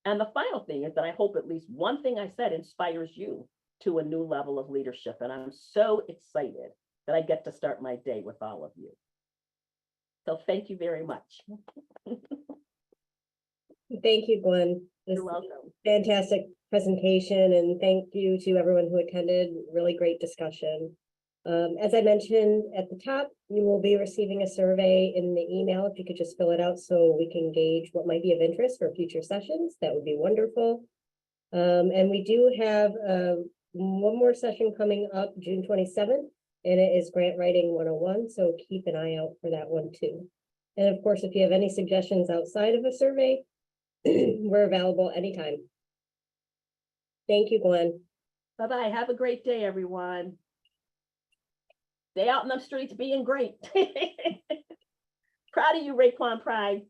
And the final thing is that I hope at least one thing I said inspires you to a new level of leadership. And I'm so excited that I get to start my day with all of you. So thank you very much. Thank you, Gwen. You're welcome. Fantastic presentation, and thank you to everyone who attended. Really great discussion. As I mentioned at the top, you will be receiving a survey in the email. If you could just fill it out so we can gauge what might be of interest for future sessions, that would be wonderful. And we do have one more session coming up June 27th, and it is Grant Writing 101. So keep an eye out for that one too. And of course, if you have any suggestions outside of a survey, we're available anytime. Thank you, Gwen. Bye-bye. Have a great day, everyone. Stay out in the streets being great. Proud of you, Raekwon Pride.